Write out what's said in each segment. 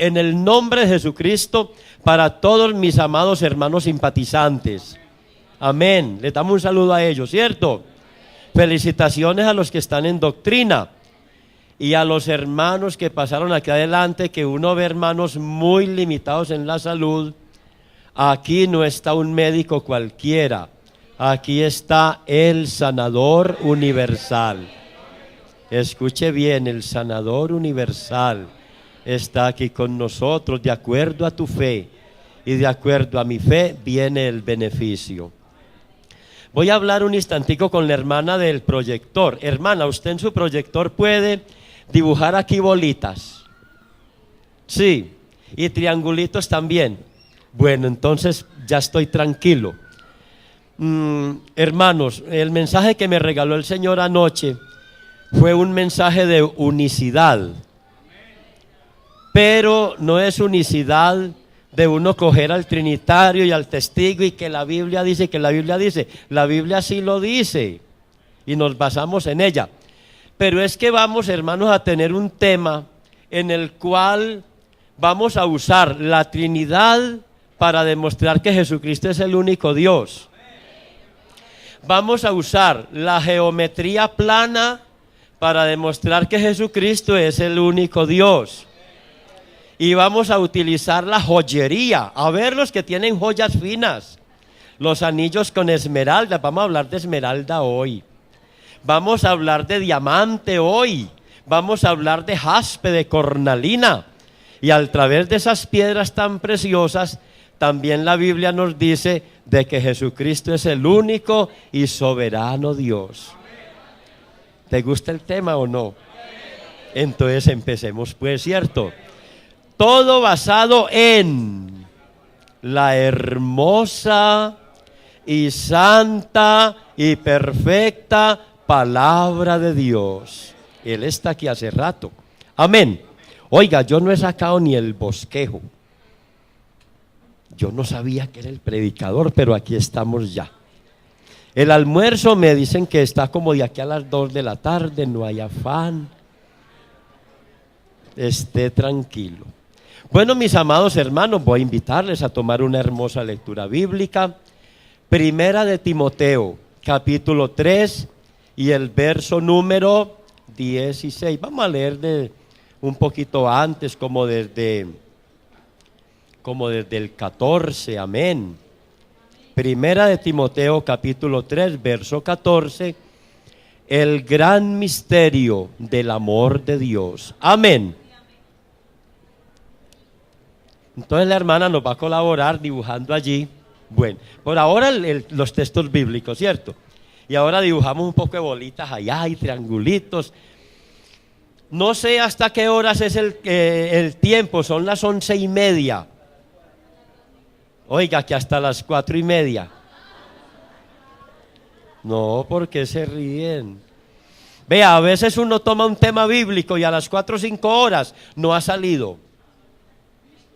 en el nombre de Jesucristo para todos mis amados hermanos simpatizantes. Amén. Les damos un saludo a ellos, ¿cierto? Felicitaciones a los que están en doctrina y a los hermanos que pasaron aquí adelante, que uno ve hermanos muy limitados en la salud. Aquí no está un médico cualquiera, aquí está el sanador universal. Escuche bien, el sanador universal está aquí con nosotros. De acuerdo a tu fe y de acuerdo a mi fe viene el beneficio. Voy a hablar un instantico con la hermana del proyector. Hermana, usted en su proyector puede dibujar aquí bolitas. Sí, y triangulitos también. Bueno, entonces ya estoy tranquilo. Hermanos, el mensaje que me regaló el Señor anoche fue un mensaje de unicidad. Pero no es unicidad de uno coger al trinitario y al testigo y que la Biblia dice, que la Biblia dice. La Biblia sí lo dice y nos basamos en ella. Pero es que vamos, hermanos, a tener un tema en el cual vamos a usar la Trinidad para demostrar que Jesucristo es el único Dios. Vamos a usar la geometría plana para demostrar que Jesucristo es el único Dios. Y vamos a utilizar la joyería, a ver los que tienen joyas finas, los anillos con esmeralda. Vamos a hablar de esmeralda hoy, vamos a hablar de diamante hoy, vamos a hablar de jaspe, de cornalina. Y a través de esas piedras tan preciosas, también la Biblia nos dice de que Jesucristo es el único y soberano Dios. ¿Te gusta el tema o no? Entonces empecemos pues, ¿cierto? Todo basado en la hermosa y santa y perfecta palabra de Dios. Él está aquí hace rato. Amén. Oiga, yo no he sacado ni el bosquejo. Yo no sabía que era el predicador, pero aquí estamos ya. El almuerzo me dicen que está como de aquí a las 2 de la tarde, no hay afán. Esté tranquilo. Bueno, mis amados hermanos, voy a invitarles a tomar una hermosa lectura bíblica. Primera de Timoteo, capítulo 3 y el verso número 16. Vamos a leer de un poquito antes, como desde el 14, amén. Primera de Timoteo, capítulo 3, verso 14. El gran misterio del amor de Dios. Amén. Entonces la hermana nos va a colaborar dibujando allí. Bueno, por ahora los textos bíblicos, ¿cierto? Y ahora dibujamos un poco de bolitas allá y triangulitos. No sé hasta qué horas es el tiempo, son las 11:30. Oiga, que hasta las 4:30. No, ¿por qué se ríen? Vea, a veces uno toma un tema bíblico y a las 4 o 5 horas no ha salido.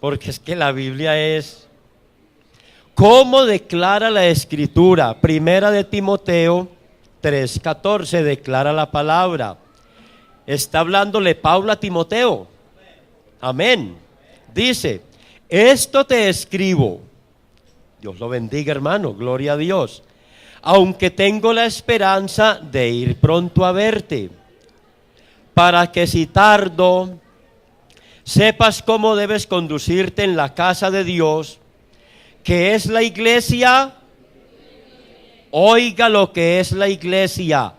Porque es que la Biblia es, ¿cómo declara la Escritura? Primera de Timoteo 3:14 declara la palabra. Está hablándole Pablo a Timoteo. Amén. Dice, esto te escribo. Dios lo bendiga, hermano, gloria a Dios. Aunque tengo la esperanza de ir pronto a verte, para que si tardo, sepas cómo debes conducirte en la casa de Dios, que es la iglesia. Oiga lo que es la iglesia.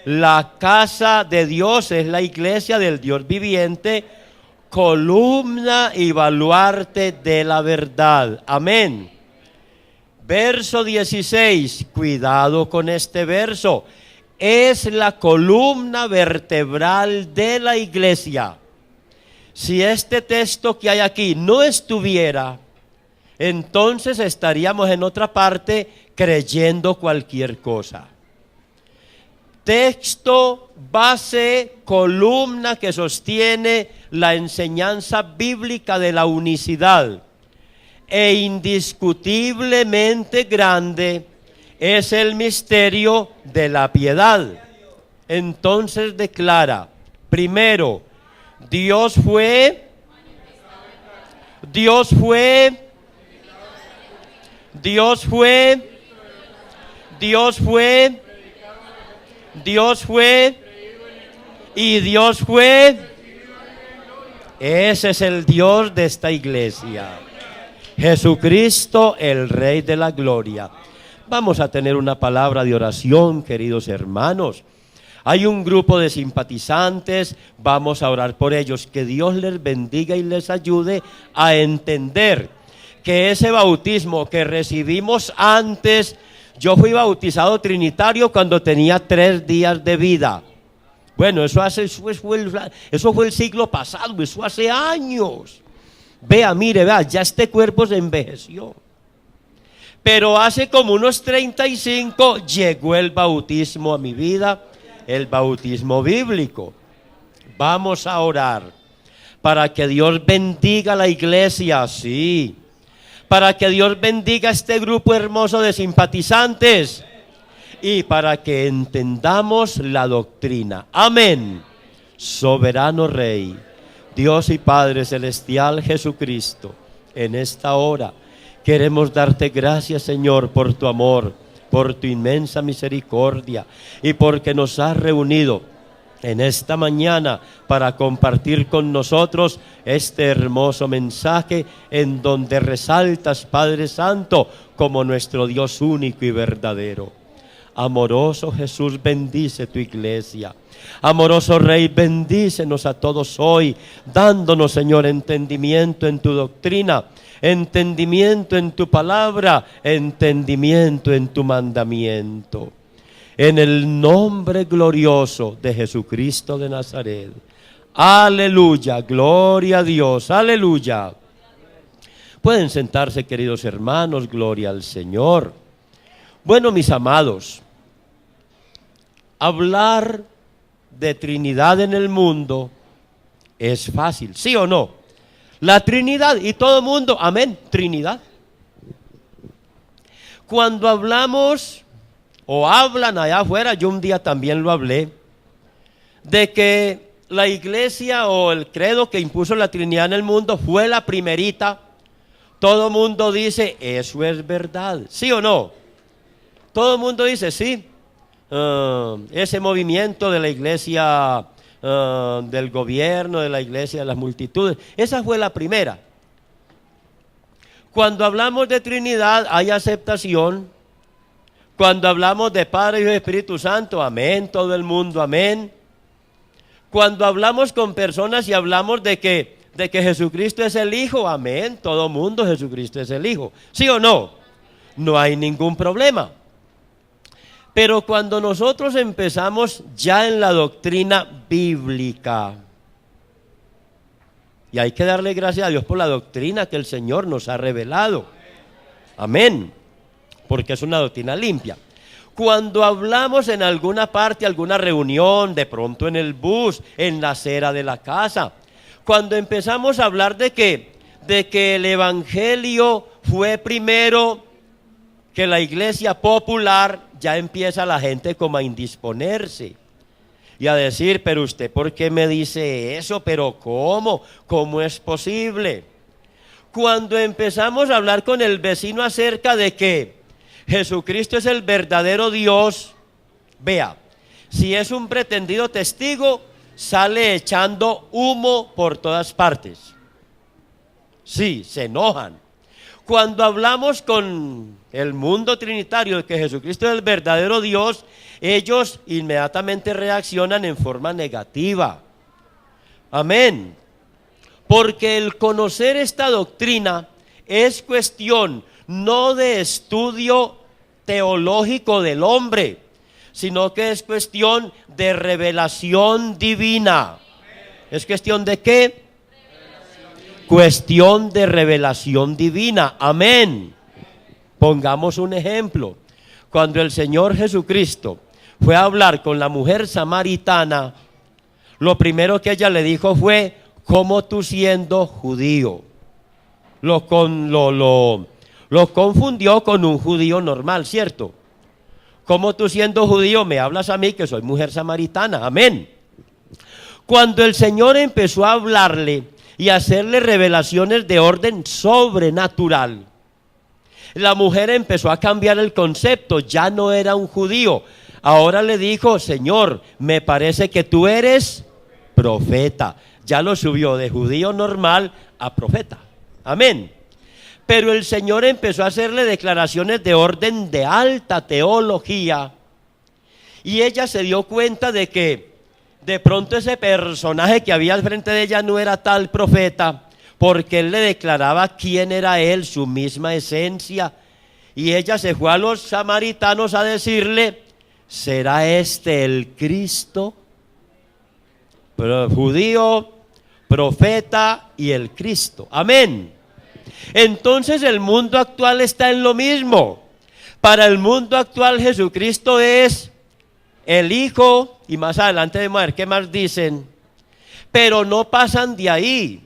La casa de Dios es la iglesia del Dios viviente, columna y baluarte de la verdad. Amén. Verso 16, cuidado con este verso. Es la columna vertebral de la iglesia. Si este texto que hay aquí no estuviera, entonces estaríamos en otra parte creyendo cualquier cosa. Texto, base, columna que sostiene la enseñanza bíblica de la unicidad. E indiscutiblemente grande es el misterio de la piedad. Entonces declara, primero, Dios fue Dios fue, Dios fue, Dios fue, Dios fue y Dios fue. Ese es el Dios de esta iglesia. Jesucristo, el Rey de la Gloria. Vamos a tener una palabra de oración, queridos hermanos. Hay un grupo de simpatizantes, vamos a orar por ellos. Que Dios les bendiga y les ayude a entender que ese bautismo que recibimos antes, yo fui bautizado trinitario cuando tenía 3 días de vida. Bueno, eso fue el siglo pasado, eso hace años. Vea, mire, vea, ya este cuerpo se envejeció. Pero hace como unos 35 llegó el bautismo a mi vida, el bautismo bíblico. Vamos a orar para que Dios bendiga la iglesia, sí. Para que Dios bendiga este grupo hermoso de simpatizantes y para que entendamos la doctrina. Amén. Soberano Rey, Dios y Padre Celestial Jesucristo, en esta hora queremos darte gracias, Señor, por tu amor, por tu inmensa misericordia y porque nos has reunido en esta mañana para compartir con nosotros este hermoso mensaje en donde resaltas, Padre Santo, como nuestro Dios único y verdadero. Amoroso Jesús, bendice tu iglesia. Amoroso Rey, bendícenos a todos hoy, dándonos, Señor, entendimiento en tu doctrina, entendimiento en tu palabra, entendimiento en tu mandamiento. En el nombre glorioso de Jesucristo de Nazaret. Aleluya, gloria a Dios, aleluya. Pueden sentarse, queridos hermanos, gloria al Señor. Bueno, mis amados, hablar de Trinidad en el mundo es fácil, ¿sí o no? La Trinidad y todo el mundo, amén, Trinidad. Cuando hablamos o hablan allá afuera, yo un día también lo hablé, de que la iglesia o el credo que impuso la Trinidad en el mundo fue la primerita. Todo el mundo dice, eso es verdad, ¿sí o no? Todo el mundo dice, sí. Ese movimiento de la iglesia, del gobierno, de la iglesia de las multitudes, esa fue la primera. Cuando hablamos de Trinidad hay aceptación. Cuando hablamos de Padre, Hijo y Espíritu Santo, amén, todo el mundo, amén. Cuando hablamos con personas y hablamos de que Jesucristo es el Hijo, amén, todo el mundo, Jesucristo es el Hijo, ¿sí o no? No hay ningún problema. Pero cuando nosotros empezamos ya en la doctrina bíblica, y hay que darle gracias a Dios por la doctrina que el Señor nos ha revelado, amén, porque es una doctrina limpia. Cuando hablamos en alguna parte, alguna reunión, de pronto en el bus, en la acera de la casa, cuando empezamos a hablar de que el evangelio fue primero que la iglesia popular, ya empieza la gente como a indisponerse y a decir, pero usted, ¿por qué me dice eso? ¿Pero cómo? ¿Cómo es posible? Cuando empezamos a hablar con el vecino acerca de que Jesucristo es el verdadero Dios, vea, si es un pretendido testigo, sale echando humo por todas partes. Sí, se enojan. Cuando hablamos con el mundo trinitario de que Jesucristo es el verdadero Dios, ellos inmediatamente reaccionan en forma negativa. Amén. Porque el conocer esta doctrina es cuestión no de estudio teológico del hombre, sino que es cuestión de revelación divina. ¿Es cuestión de qué? Cuestión de revelación divina, amén. Pongamos un ejemplo. Cuando el Señor Jesucristo fue a hablar con la mujer samaritana, lo primero que ella le dijo fue, ¿cómo tú siendo judío? Lo confundió con un judío normal, ¿cierto? ¿Cómo tú siendo judío me hablas a mí que soy mujer samaritana? Amén. Cuando el Señor empezó a hablarle y hacerle revelaciones de orden sobrenatural. La mujer empezó a cambiar el concepto, ya no era un judío. Ahora le dijo: Señor, me parece que tú eres profeta. Ya lo subió de judío normal a profeta. Amén. Pero el Señor empezó a hacerle declaraciones de orden de alta teología. Y ella se dio cuenta de que de pronto ese personaje que había al frente de ella no era tal profeta, porque él le declaraba quién era él, su misma esencia. Y ella se fue a los samaritanos a decirle: ¿será este el Cristo? Pero judío, profeta y el Cristo. Amén. Entonces el mundo actual está en lo mismo. Para el mundo actual Jesucristo es el Hijo, y más adelante vamos a ver qué más dicen, pero no pasan de ahí.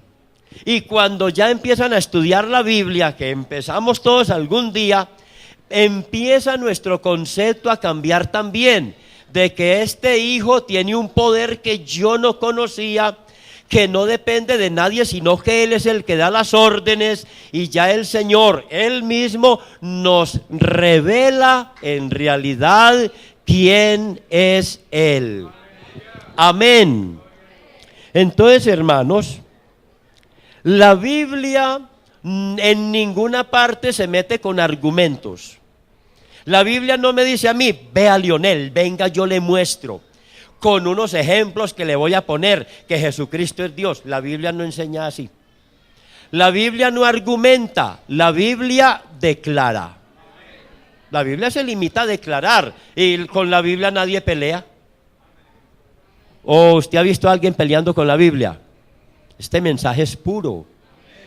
Y cuando ya empiezan a estudiar la Biblia, que empezamos todos algún día, empieza nuestro concepto a cambiar también, de que este Hijo tiene un poder que yo no conocía, que no depende de nadie, sino que Él es el que da las órdenes, y ya el Señor, Él mismo, nos revela en realidad quién es Él. Amén. Entonces, hermanos, la Biblia en ninguna parte se mete con argumentos. La Biblia no me dice a mí: vea, Lionel, venga, yo le muestro con unos ejemplos que le voy a poner que Jesucristo es Dios. La Biblia no enseña así. La Biblia no argumenta, la Biblia declara. La Biblia se limita a declarar, y con la Biblia nadie pelea. ¿O usted ha visto a alguien peleando con la Biblia? Este mensaje es puro,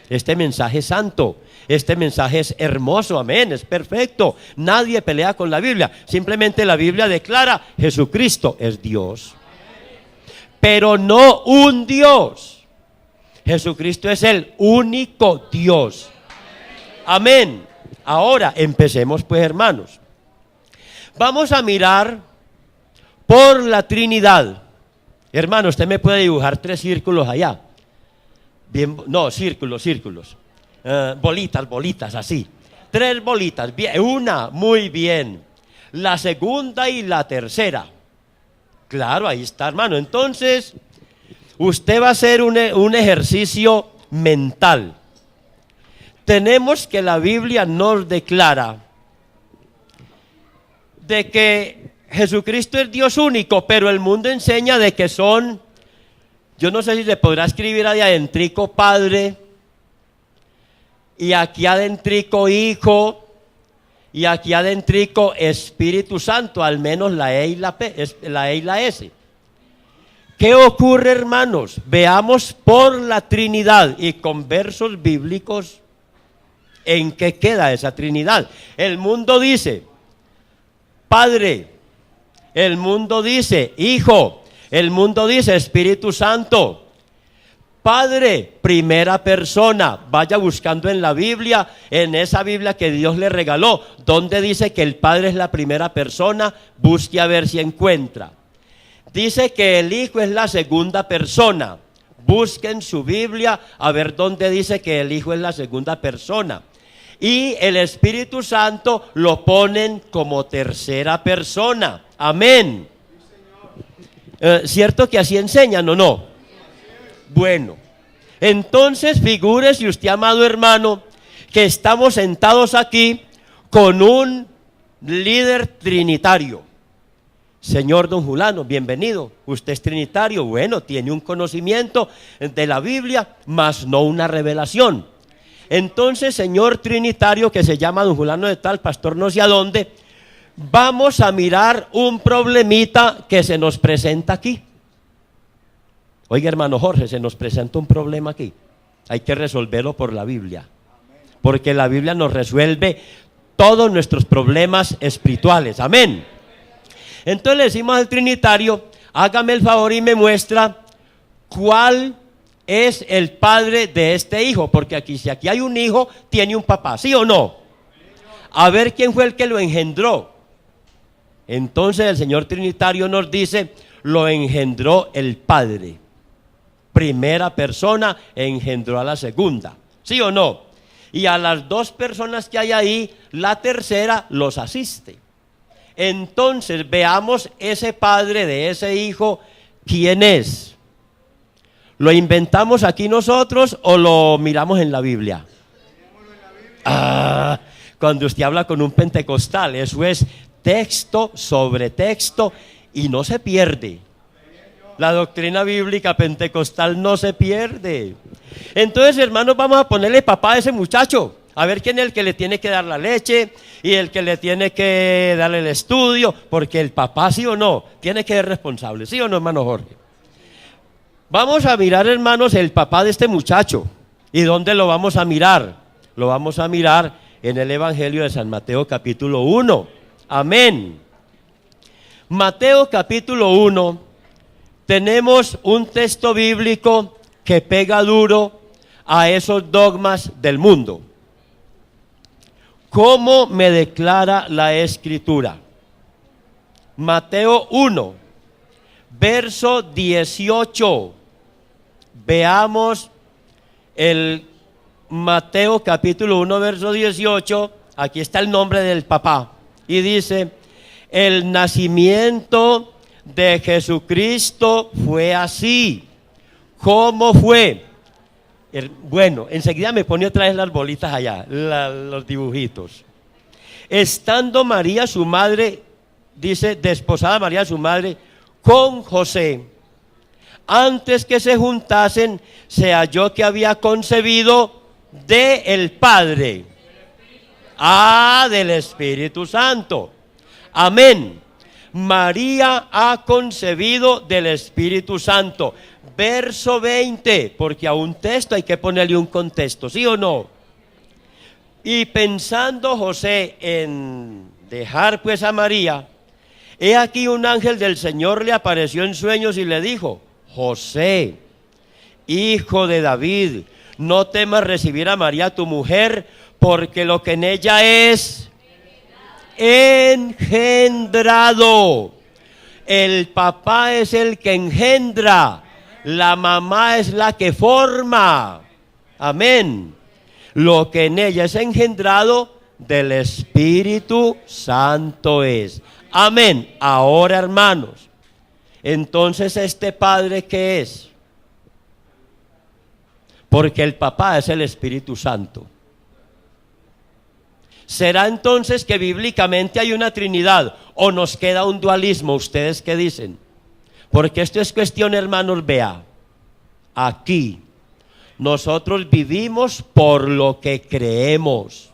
este mensaje es santo, este mensaje es hermoso, amén, es perfecto. Nadie pelea con la Biblia, simplemente la Biblia declara: Jesucristo es Dios, pero no un Dios. Jesucristo es el único Dios. Amén. Ahora empecemos pues, hermanos. Vamos a mirar por la Trinidad. Hermano, usted me puede dibujar 3 círculos allá. Bien, no, círculos. Bolitas, así. 3 bolitas, bien, una, muy bien. La segunda y la tercera. Claro, ahí está, hermano. Entonces, usted va a hacer un ejercicio mental. Tenemos que la Biblia nos declara de que Jesucristo es Dios único, pero el mundo enseña de que son, yo no sé si se podrá escribir ahí adentrico Padre, y aquí adentrico Hijo, y aquí adentrico Espíritu Santo, al menos la E y la S. ¿Qué ocurre, hermanos? Veamos por la Trinidad y con versos bíblicos en qué queda esa Trinidad. El mundo dice Padre, el mundo dice Hijo, el mundo dice Espíritu Santo. Padre, primera persona. Vaya buscando en la Biblia, en esa Biblia que Dios le regaló, donde dice que el Padre es la primera persona. Busque a ver si encuentra. Dice que el Hijo es la segunda persona. Busque en su Biblia a ver dónde dice que el Hijo es la segunda persona. Y el Espíritu Santo lo ponen como tercera persona. Amén. ¿Cierto que así enseñan o no? Bueno, entonces figúrese usted, amado hermano, que estamos sentados aquí con un líder trinitario. Señor don Julano, bienvenido. Usted es trinitario, bueno, tiene un conocimiento de la Biblia, mas no una revelación. Entonces, señor trinitario, que se llama don Julano de tal, pastor no sé a dónde, vamos a mirar un problemita que se nos presenta aquí. Oiga, hermano Jorge, se nos presenta un problema aquí. Hay que resolverlo por la Biblia, porque la Biblia nos resuelve todos nuestros problemas espirituales. Amén. Entonces le decimos al trinitario: hágame el favor y me muestra cuál es el padre de este hijo, porque aquí, si aquí hay un hijo, tiene un papá, ¿sí o no? A ver quién fue el que lo engendró. Entonces el señor trinitario nos dice: lo engendró el Padre. primera persona engendró a la segunda. ¿Sí o no? Y a las dos personas que hay ahí, la tercera los asiste. Entonces veamos ese padre de ese hijo, ¿quién es? ¿Lo inventamos aquí nosotros o lo miramos en la Biblia? Cuando usted habla con un pentecostal, eso es texto sobre texto y no se pierde. La doctrina bíblica pentecostal no se pierde. Entonces, hermanos, vamos a ponerle papá a ese muchacho. A ver quién es el que le tiene que dar la leche y el que le tiene que darle el estudio, porque el papá, sí o no, tiene que ser responsable. ¿Sí o no, hermano Jorge? Vamos a mirar, hermanos, el papá de este muchacho. ¿Y dónde lo vamos a mirar? Lo vamos a mirar en el Evangelio de San Mateo capítulo 1. Amén. Mateo capítulo 1. Tenemos un texto bíblico que pega duro a esos dogmas del mundo. ¿Cómo me declara la Escritura? Mateo 1, verso 18. Veamos el Mateo capítulo 1, verso 18. Aquí está el nombre del papá. Y dice, el nacimiento de Jesucristo fue así. ¿Cómo fue? Bueno, enseguida me pone otra vez las bolitas allá, los dibujitos. Estando María su madre, dice, desposada María su madre, con José, antes que se juntasen, se halló que había concebido de el Padre. Del Espíritu Santo. Amén. María ha concebido del Espíritu Santo. Verso 20, porque a un texto hay que ponerle un contexto, ¿sí o no? Y pensando José en dejar pues a María, he aquí un ángel del Señor le apareció en sueños y le dijo, José, hijo de David, no temas recibir a María tu mujer, porque lo que en ella es engendrado. El papá es el que engendra, la mamá es la que forma. Amén. Lo que en ella es engendrado del Espíritu Santo es. Amén. Ahora, hermanos, entonces este padre, ¿qué es? Porque el papá es el Espíritu Santo. ¿Será entonces que bíblicamente hay una Trinidad o nos queda un dualismo? ¿Ustedes qué dicen? Porque esto es cuestión, hermanos, vea, aquí nosotros vivimos por lo que creemos.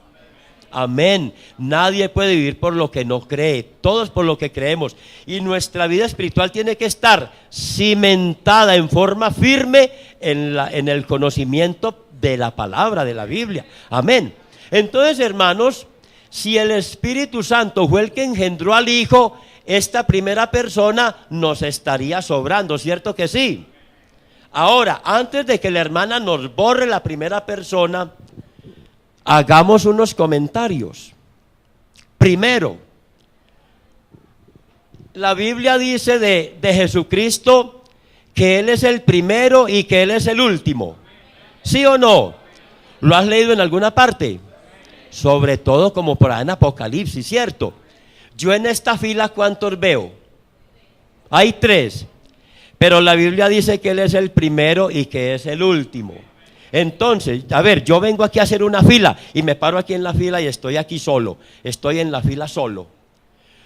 Amén. Nadie puede vivir por lo que no cree, todos por lo que creemos. Y nuestra vida espiritual tiene que estar cimentada en forma firme en el conocimiento de la palabra, de la Biblia. Amén. Entonces, hermanos, si el Espíritu Santo fue el que engendró al Hijo, esta primera persona nos estaría sobrando, ¿cierto que sí? Ahora, antes de que la hermana nos borre la primera persona, hagamos unos comentarios. Primero, la Biblia dice de Jesucristo que Él es el primero y que Él es el último. ¿Sí o no? ¿Lo has leído en alguna parte? Sobre todo como por ahí en Apocalipsis, ¿cierto? Yo en esta fila, ¿cuántos veo? Hay 3. Pero la Biblia dice que Él es el primero y que es el último. Entonces, a ver, yo vengo aquí a hacer una fila y me paro aquí en la fila y estoy aquí solo. Estoy en la fila solo.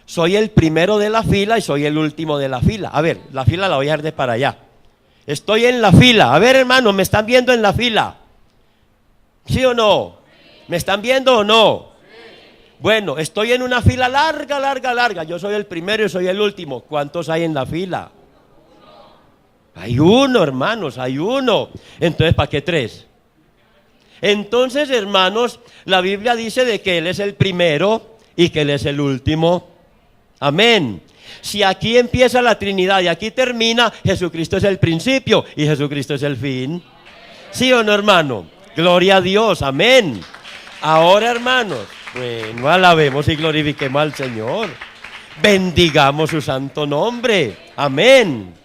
Soy el primero de la fila y soy el último de la fila. A ver, la fila la voy a dejar de para allá. Estoy en la fila. A ver, hermano, ¿me están viendo en la fila? ¿Sí o no? ¿Me están viendo o no? Bueno, estoy en una fila larga, larga, larga. Yo soy el primero y soy el último. ¿Cuántos hay en la fila? Hay uno, hermanos, hay uno. Entonces, ¿para qué 3? Entonces, hermanos, la Biblia dice de que Él es el primero y que Él es el último. Amén. Si aquí empieza la Trinidad y aquí termina, Jesucristo es el principio y Jesucristo es el fin. ¿Sí o no, hermano? Gloria a Dios, amén. Ahora, hermanos, bueno, alabemos y glorifiquemos al Señor. Bendigamos su santo nombre. Amén.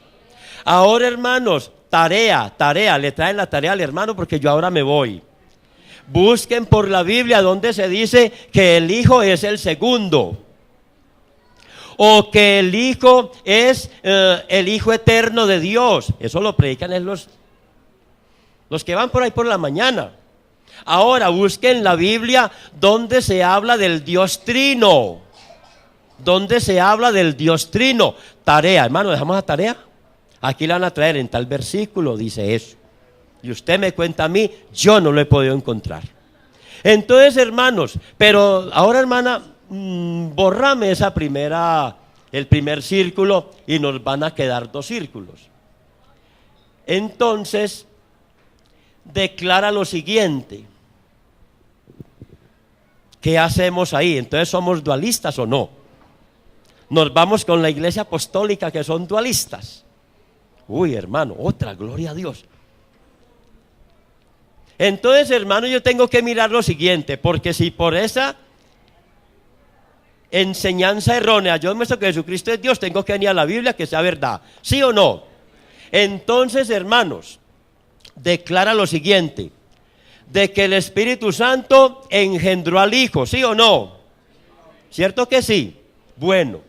Ahora, hermanos, tarea, le traen la tarea al hermano porque yo ahora me voy. Busquen por la Biblia donde se dice que el Hijo es el segundo, o que el Hijo es el Hijo eterno de Dios. Eso lo predican en los que van por ahí por la mañana. Ahora busquen la Biblia donde se habla del Dios Trino. Donde se habla del Dios Trino. Tarea, hermano, ¿dejamos la tarea? Aquí la van a traer en tal versículo, dice eso. Y usted me cuenta a mí, yo no lo he podido encontrar. Entonces, hermanos, pero ahora, hermana, bórrame el primer círculo y nos van a quedar 2 círculos. Entonces, declara lo siguiente. ¿Qué hacemos ahí? Entonces, ¿somos dualistas o no? Nos vamos con la iglesia apostólica que son dualistas. Uy, hermano, otra, gloria a Dios. Entonces, hermano, yo tengo que mirar lo siguiente, porque si por esa enseñanza errónea yo muestro que Jesucristo es Dios, tengo que venir a la Biblia que sea verdad, ¿sí o no? Entonces, hermanos, declara lo siguiente, de que el Espíritu Santo engendró al Hijo, ¿sí o no? ¿Cierto que sí? Bueno,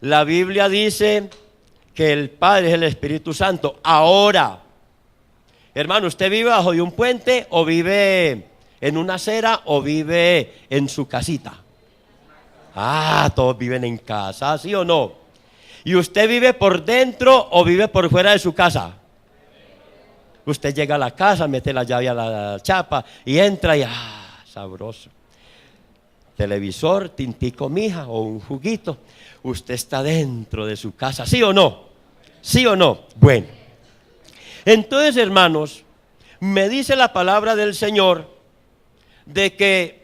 la Biblia dice que el Padre es el Espíritu Santo. Ahora, hermano, ¿usted vive bajo de un puente o vive en una acera o vive en su casita? Ah, todos viven en casa, ¿sí o no? ¿Y usted vive por dentro o vive por fuera de su casa? Usted llega a la casa, mete la llave a la chapa y entra y sabroso. Televisor, tintico mija o un juguito. Usted está dentro de su casa, ¿sí o no? ¿Sí o no? Bueno. Entonces, hermanos, me dice la palabra del Señor de que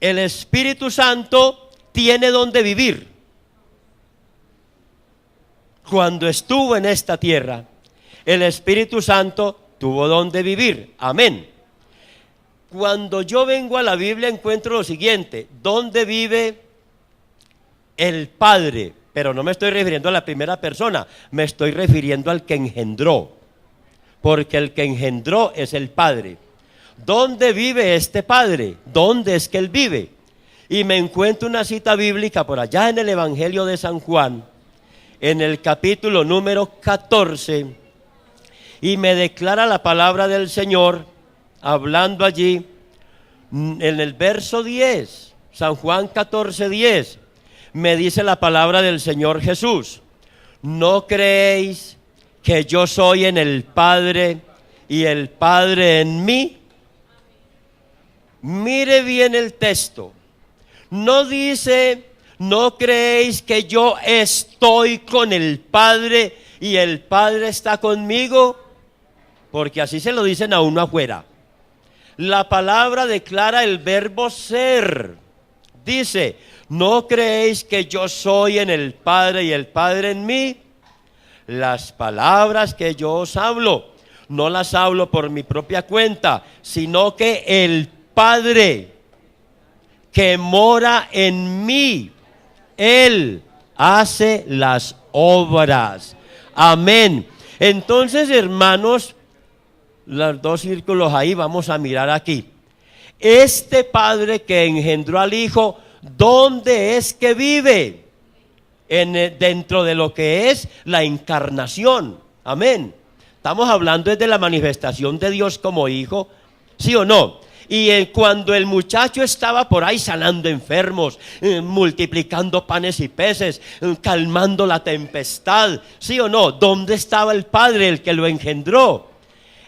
el Espíritu Santo tiene donde vivir. Cuando estuvo en esta tierra, el Espíritu Santo tuvo donde vivir. Amén. Cuando yo vengo a la Biblia encuentro lo siguiente: ¿dónde vive el Padre? Pero no me estoy refiriendo a la primera persona, me estoy refiriendo al que engendró, porque el que engendró es el Padre. ¿Dónde vive este Padre? ¿Dónde es que Él vive? Y me encuentro una cita bíblica por allá en el Evangelio de San Juan, en el capítulo número 14, y me declara la palabra del Señor, hablando allí, en el verso 10, San Juan 14, 10, me dice la palabra del Señor Jesús: ¿no creéis que yo soy en el Padre y el Padre en mí? Mire bien el texto. No dice: ¿no creéis que yo estoy con el Padre y el Padre está conmigo? Porque así se lo dicen a uno afuera. La palabra declara el verbo ser. Dice: ¿no creéis que yo soy en el Padre y el Padre en mí? Las palabras que yo os hablo, no las hablo por mi propia cuenta, sino que el Padre que mora en mí, Él hace las obras. Amén. Entonces, hermanos, los 2 círculos ahí, vamos a mirar aquí. Este Padre que engendró al Hijo, ¿dónde es que vive? Dentro de lo que es la encarnación. Amén. Estamos hablando de la manifestación de Dios como Hijo, ¿sí o no? Y cuando el muchacho estaba por ahí sanando enfermos, multiplicando panes y peces, calmando la tempestad, ¿sí o no? ¿Dónde estaba el Padre, el que lo engendró?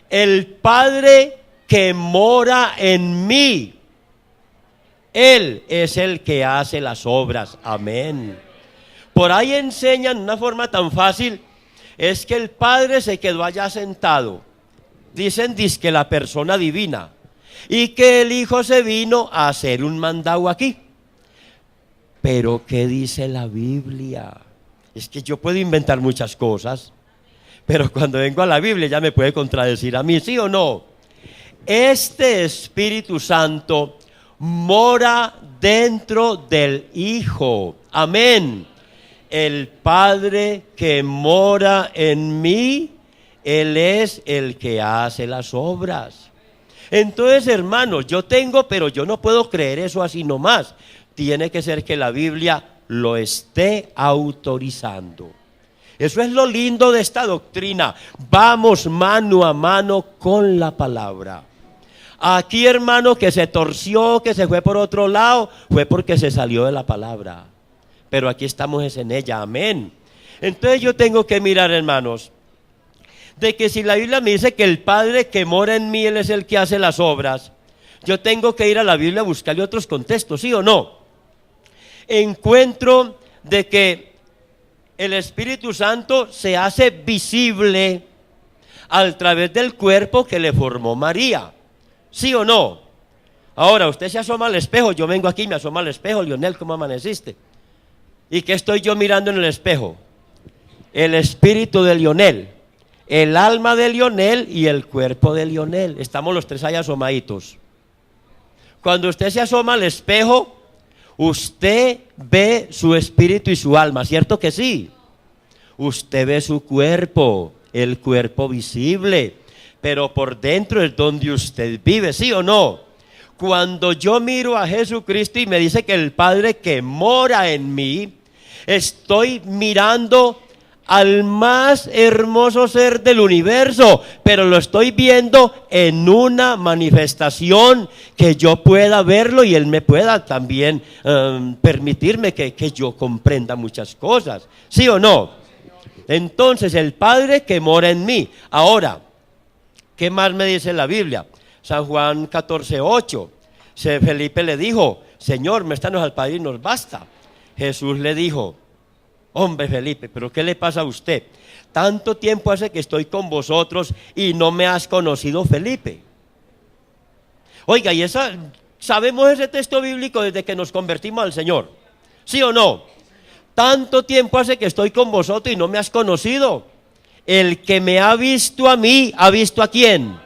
El Padre que mora en mí, Él es el que hace las obras. Amén. Por ahí enseñan una forma tan fácil, es que el Padre se quedó allá sentado. Dicen que la persona divina, y que el Hijo se vino a hacer un mandado aquí. Pero ¿qué dice la Biblia? Es que yo puedo inventar muchas cosas, pero cuando vengo a la Biblia ya me puede contradecir a mí, ¿sí o no? Este Espíritu Santo mora dentro del Hijo. Amén. el Padre que mora en mí, Él es el que hace las obras. Entonces, hermanos, yo tengo, pero yo no puedo creer eso así nomás. Tiene que ser que la Biblia lo esté autorizando. Eso es lo lindo de esta doctrina. Vamos mano a mano con la palabra. Aquí, hermano, que se torció, que se fue por otro lado, fue porque se salió de la palabra. Pero aquí estamos en ella, amén. Entonces yo tengo que mirar, hermanos, de que si la Biblia me dice que el Padre que mora en mí, Él es el que hace las obras, yo tengo que ir a la Biblia a buscarle otros contextos, ¿sí o no? Encuentro de que el Espíritu Santo se hace visible a través del cuerpo que le formó María, ¿sí o no? Ahora, usted se asoma al espejo, yo vengo aquí y me asomo al espejo, Lionel, ¿cómo amaneciste? ¿Y qué estoy yo mirando en el espejo? El espíritu de Lionel, el alma de Lionel y el cuerpo de Lionel. Estamos los tres ahí asomaditos. Cuando usted se asoma al espejo, usted ve su espíritu y su alma, ¿cierto que sí? Usted ve su cuerpo, el cuerpo visible, pero por dentro es donde usted vive, ¿sí o no? Cuando yo miro a Jesucristo y me dice que el Padre que mora en mí, estoy mirando al más hermoso ser del universo, pero lo estoy viendo en una manifestación que yo pueda verlo y Él me pueda también permitirme que yo comprenda muchas cosas, ¿sí o no? Entonces, el Padre que mora en mí. Ahora, ¿qué más me dice la Biblia? San Juan 14:8. Felipe le dijo: Señor, muéstranos al Padre y nos basta. Jesús le dijo: hombre Felipe, ¿pero qué le pasa a usted? Tanto tiempo hace que estoy con vosotros y no me has conocido, Felipe. Oiga, y sabemos ese texto bíblico desde que nos convertimos al Señor, ¿sí o no? Tanto tiempo hace que estoy con vosotros y no me has conocido. El que me ha visto a mí, ¿ha visto a quién?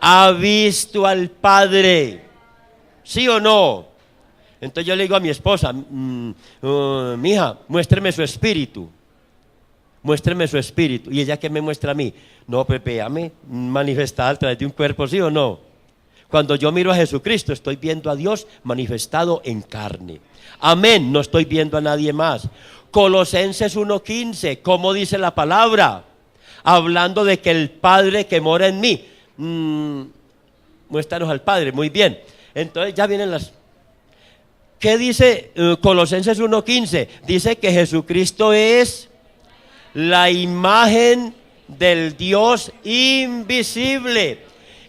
Ha visto al Padre, ¿sí o no? Entonces yo le digo a mi esposa: mija, muéstreme su espíritu. Muéstreme su espíritu. ¿Y ella qué me muestra a mí? No, Pepe, véame manifestada a través de un cuerpo, ¿sí o no? Cuando yo miro a Jesucristo, estoy viendo a Dios manifestado en carne. Amén, no estoy viendo a nadie más. Colosenses 1:15, ¿cómo dice la palabra? Hablando de que el Padre que mora en mí. Muéstranos al Padre, muy bien. Entonces ya vienen las... ¿Qué dice Colosenses 1:15? Dice que Jesucristo es la imagen del Dios invisible.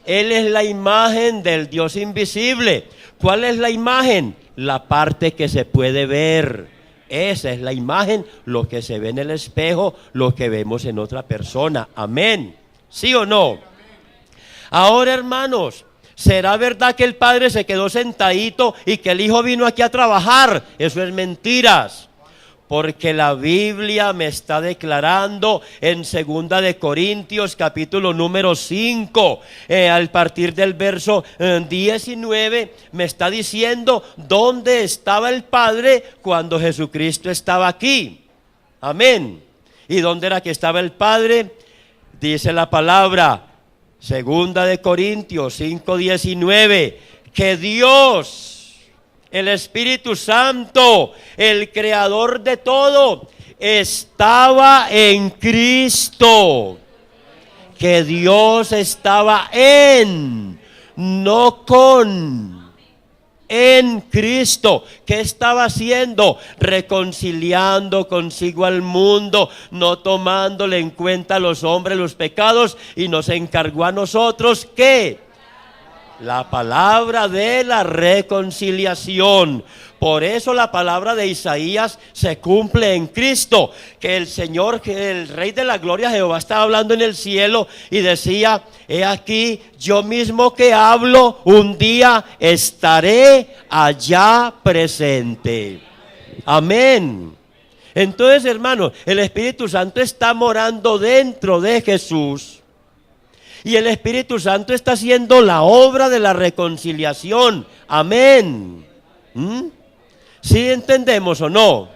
Él es la imagen del Dios invisible. ¿Cuál es la imagen? La parte que se puede ver. Esa es la imagen, lo que se ve en el espejo, lo que vemos en otra persona. Amén. ¿Sí o no? Ahora, hermanos, ¿será verdad que el Padre se quedó sentadito y que el Hijo vino aquí a trabajar? Eso es mentiras. Porque la Biblia me está declarando en 2 de Corintios capítulo número 5, al partir del verso 19, me está diciendo dónde estaba el Padre cuando Jesucristo estaba aquí. Amén. ¿Y dónde era que estaba el Padre? Dice la palabra, 2 de Corintios 5:19, que Dios, el Espíritu Santo, el creador de todo, estaba en Cristo. Que Dios estaba no con, en Cristo. ¿Qué estaba haciendo? Reconciliando consigo al mundo, no tomándole en cuenta a los hombres los pecados, y nos encargó a nosotros, ¿qué? La palabra de la reconciliación. Por eso la palabra de Isaías se cumple en Cristo, que el Señor, que el Rey de la Gloria, Jehová, estaba hablando en el cielo y decía: he aquí, yo mismo que hablo, un día estaré allá presente. Amén. Entonces, hermanos, el Espíritu Santo está morando dentro de Jesús. Y el Espíritu Santo está haciendo la obra de la reconciliación. Amén. ¿Sí entendemos o no?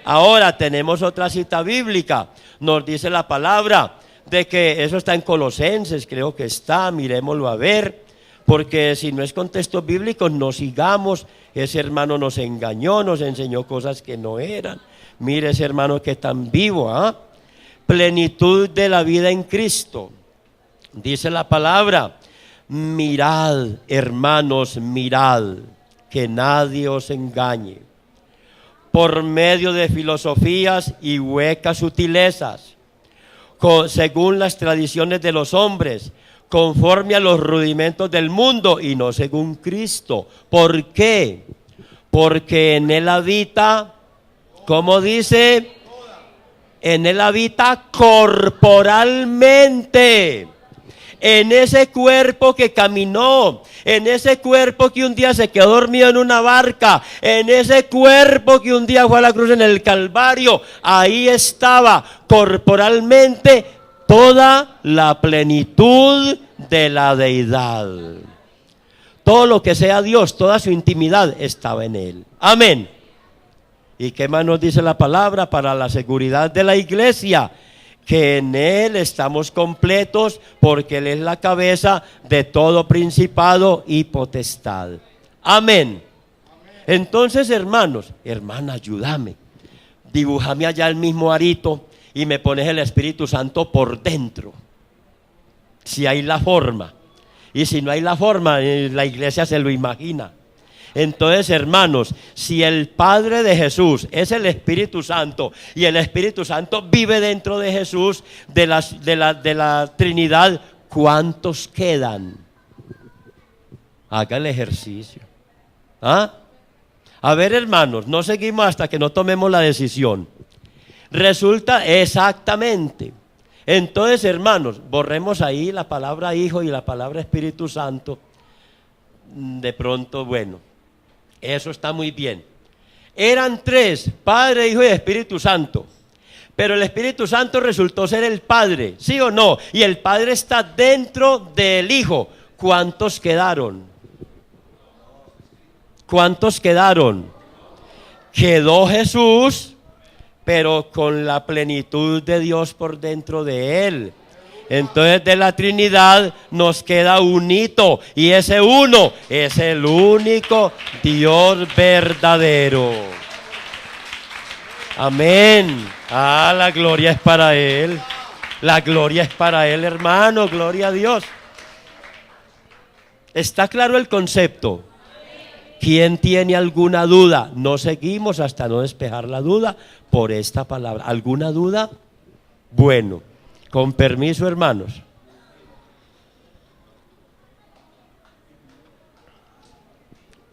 Ahora tenemos otra cita bíblica. Nos dice la palabra de que eso está en Colosenses, creo que está, miremoslo a ver, porque si no es con textos bíblicos no sigamos. Ese hermano nos engañó, nos enseñó cosas que no eran. Mire ese hermano que es tan vivo, ¿ah? Plenitud de la vida en Cristo. Dice la palabra, mirad, hermanos, mirad, que nadie os engañe por medio de filosofías y huecas sutilezas, según las tradiciones de los hombres, conforme a los rudimentos del mundo y no según Cristo. ¿Por qué? Porque en él habita, ¿cómo dice? En él habita corporalmente. En ese cuerpo que caminó, en ese cuerpo que un día se quedó dormido en una barca, en ese cuerpo que un día fue a la cruz en el Calvario, ahí estaba corporalmente toda la plenitud de la deidad. Todo lo que sea Dios, toda su intimidad estaba en él. Amén. ¿Y qué más nos dice la palabra para la seguridad de la iglesia? Que en él estamos completos porque él es la cabeza de todo principado y potestad. Amén. Entonces, hermanos, hermana, ayúdame. Dibújame allá el mismo arito y me pones el Espíritu Santo por dentro. Si hay la forma. Y si no hay la forma, la iglesia se lo imagina. Entonces, hermanos, si el Padre de Jesús es el Espíritu Santo y el Espíritu Santo vive dentro de Jesús, de la Trinidad, ¿cuántos quedan? Haga el ejercicio. ¿Ah? A ver, hermanos, no seguimos hasta que no tomemos la decisión. Resulta exactamente. Entonces, hermanos, borremos ahí la palabra Hijo y la palabra Espíritu Santo. De pronto, bueno, eso está muy bien. Eran tres, Padre, Hijo y Espíritu Santo. Pero el Espíritu Santo resultó ser el Padre, ¿sí o no? Y el Padre está dentro del Hijo. ¿Cuántos quedaron? ¿Cuántos quedaron? Quedó Jesús, pero con la plenitud de Dios por dentro de él. Entonces de la Trinidad nos queda un hito, y ese uno es el único Dios verdadero. Amén. Ah, la gloria es para él. La gloria es para él, hermano. Gloria a Dios. ¿Está claro el concepto? ¿Quién tiene alguna duda? No seguimos hasta no despejar la duda por esta palabra. ¿Alguna duda? Bueno, con permiso, hermanos.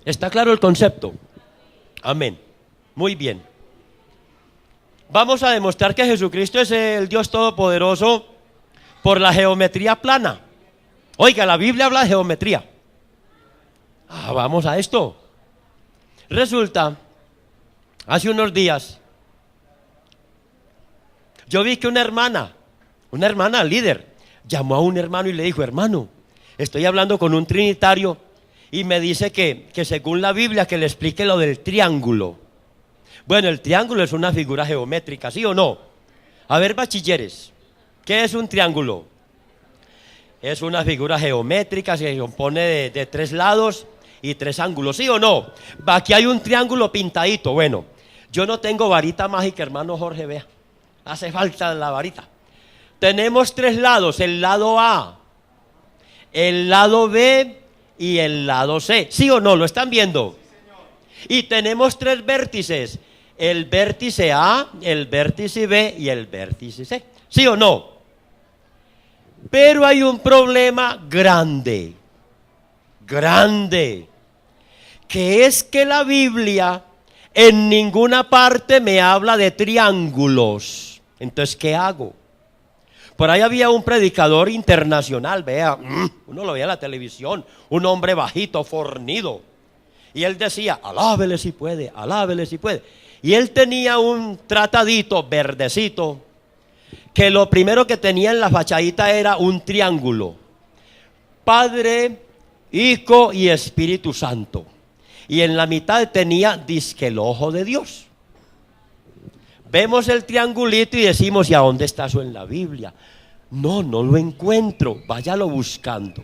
¿Está claro el concepto? Amén. Muy bien. Vamos a demostrar que Jesucristo es el Dios Todopoderoso por la geometría plana. Oiga, la Biblia habla de geometría. Vamos a esto. Resulta, hace unos días, yo vi que una hermana líder, llamó a un hermano y le dijo: hermano, estoy hablando con un trinitario y me dice que según la Biblia que le explique lo del triángulo. Bueno, el triángulo es una figura geométrica, ¿sí o no? A ver, bachilleres, ¿qué es un triángulo? Es una figura geométrica, se compone de tres lados y tres ángulos, ¿sí o no? Aquí hay un triángulo pintadito. Bueno, yo no tengo varita mágica, hermano Jorge, vea, hace falta la varita. Tenemos tres lados: el lado A, el lado B y el lado C, ¿sí o no? ¿Lo están viendo? Y tenemos tres vértices: el vértice A, el vértice B y el vértice C, ¿sí o no? Pero hay un problema grande, que es que la Biblia en ninguna parte me habla de triángulos. Entonces, ¿qué hago? Por ahí había un predicador internacional, vea, uno lo veía en la televisión, un hombre bajito, fornido, y él decía: alábele si puede, alábele si puede. Y él tenía un tratadito verdecito, que lo primero que tenía en la fachadita era un triángulo: Padre, Hijo y Espíritu Santo. Y en la mitad tenía dizque el ojo de Dios. Vemos el triangulito y decimos, ¿y a dónde está eso en la Biblia? No, no lo encuentro, váyalo buscando.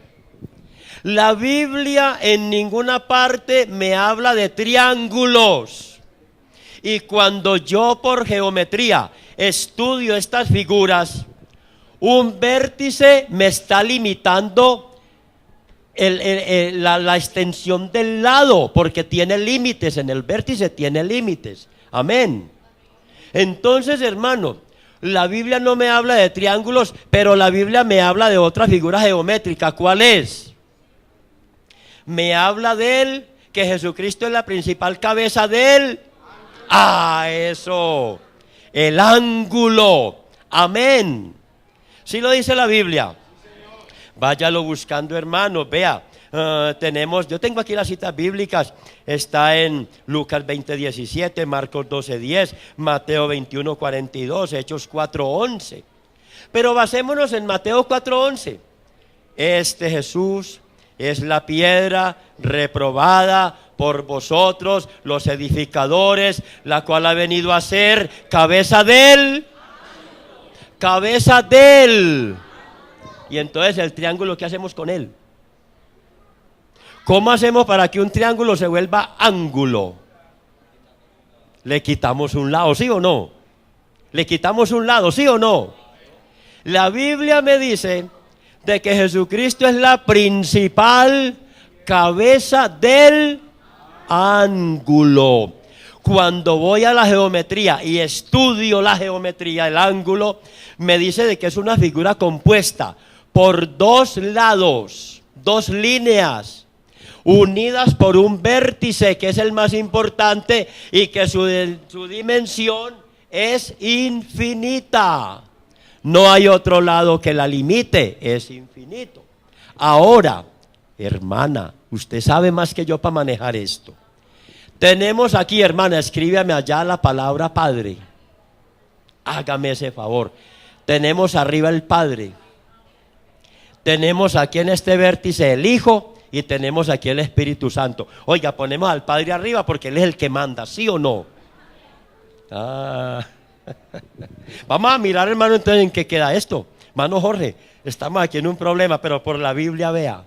La Biblia en ninguna parte me habla de triángulos. Y cuando yo por geometría estudio estas figuras, un vértice me está limitando la extensión del lado, porque tiene límites, en el vértice tiene límites. Amén. Entonces, hermano, la Biblia no me habla de triángulos, pero la Biblia me habla de otra figura geométrica. ¿Cuál es? Me habla de él, que Jesucristo es la principal cabeza de él. Eso, el ángulo. Amén. ¿Sí lo dice la Biblia? Váyalo buscando, hermanos. Vea, yo tengo aquí las citas bíblicas. Está en Lucas 20:17, Marcos 12:10, Mateo 21:42, Hechos 4:11. Pero basémonos en Mateo 4:11. Este Jesús es la piedra reprobada por vosotros, los edificadores, la cual ha venido a ser cabeza de él. Cabeza de él. Y entonces el triángulo, ¿qué hacemos con él? ¿Cómo hacemos para que un triángulo se vuelva ángulo? Le quitamos un lado, ¿sí o no? Le quitamos un lado, ¿sí o no? La Biblia me dice de que Jesucristo es la principal cabeza del ángulo. Cuando voy a la geometría y estudio la geometría, el ángulo, me dice de que es una figura compuesta por dos lados, dos líneas, unidas por un vértice que es el más importante y que su dimensión es infinita. No hay otro lado que la limite, es infinito. Ahora, hermana, usted sabe más que yo para manejar esto. Tenemos aquí, hermana, escríbame allá la palabra Padre. Hágame ese favor. Tenemos arriba el Padre. Tenemos aquí en este vértice el Hijo y tenemos aquí el Espíritu Santo. Oiga, ponemos al Padre arriba porque Él es el que manda, ¿sí o no? Vamos a mirar, hermano, entonces en qué queda esto. Hermano Jorge, estamos aquí en un problema, pero por la Biblia, vea.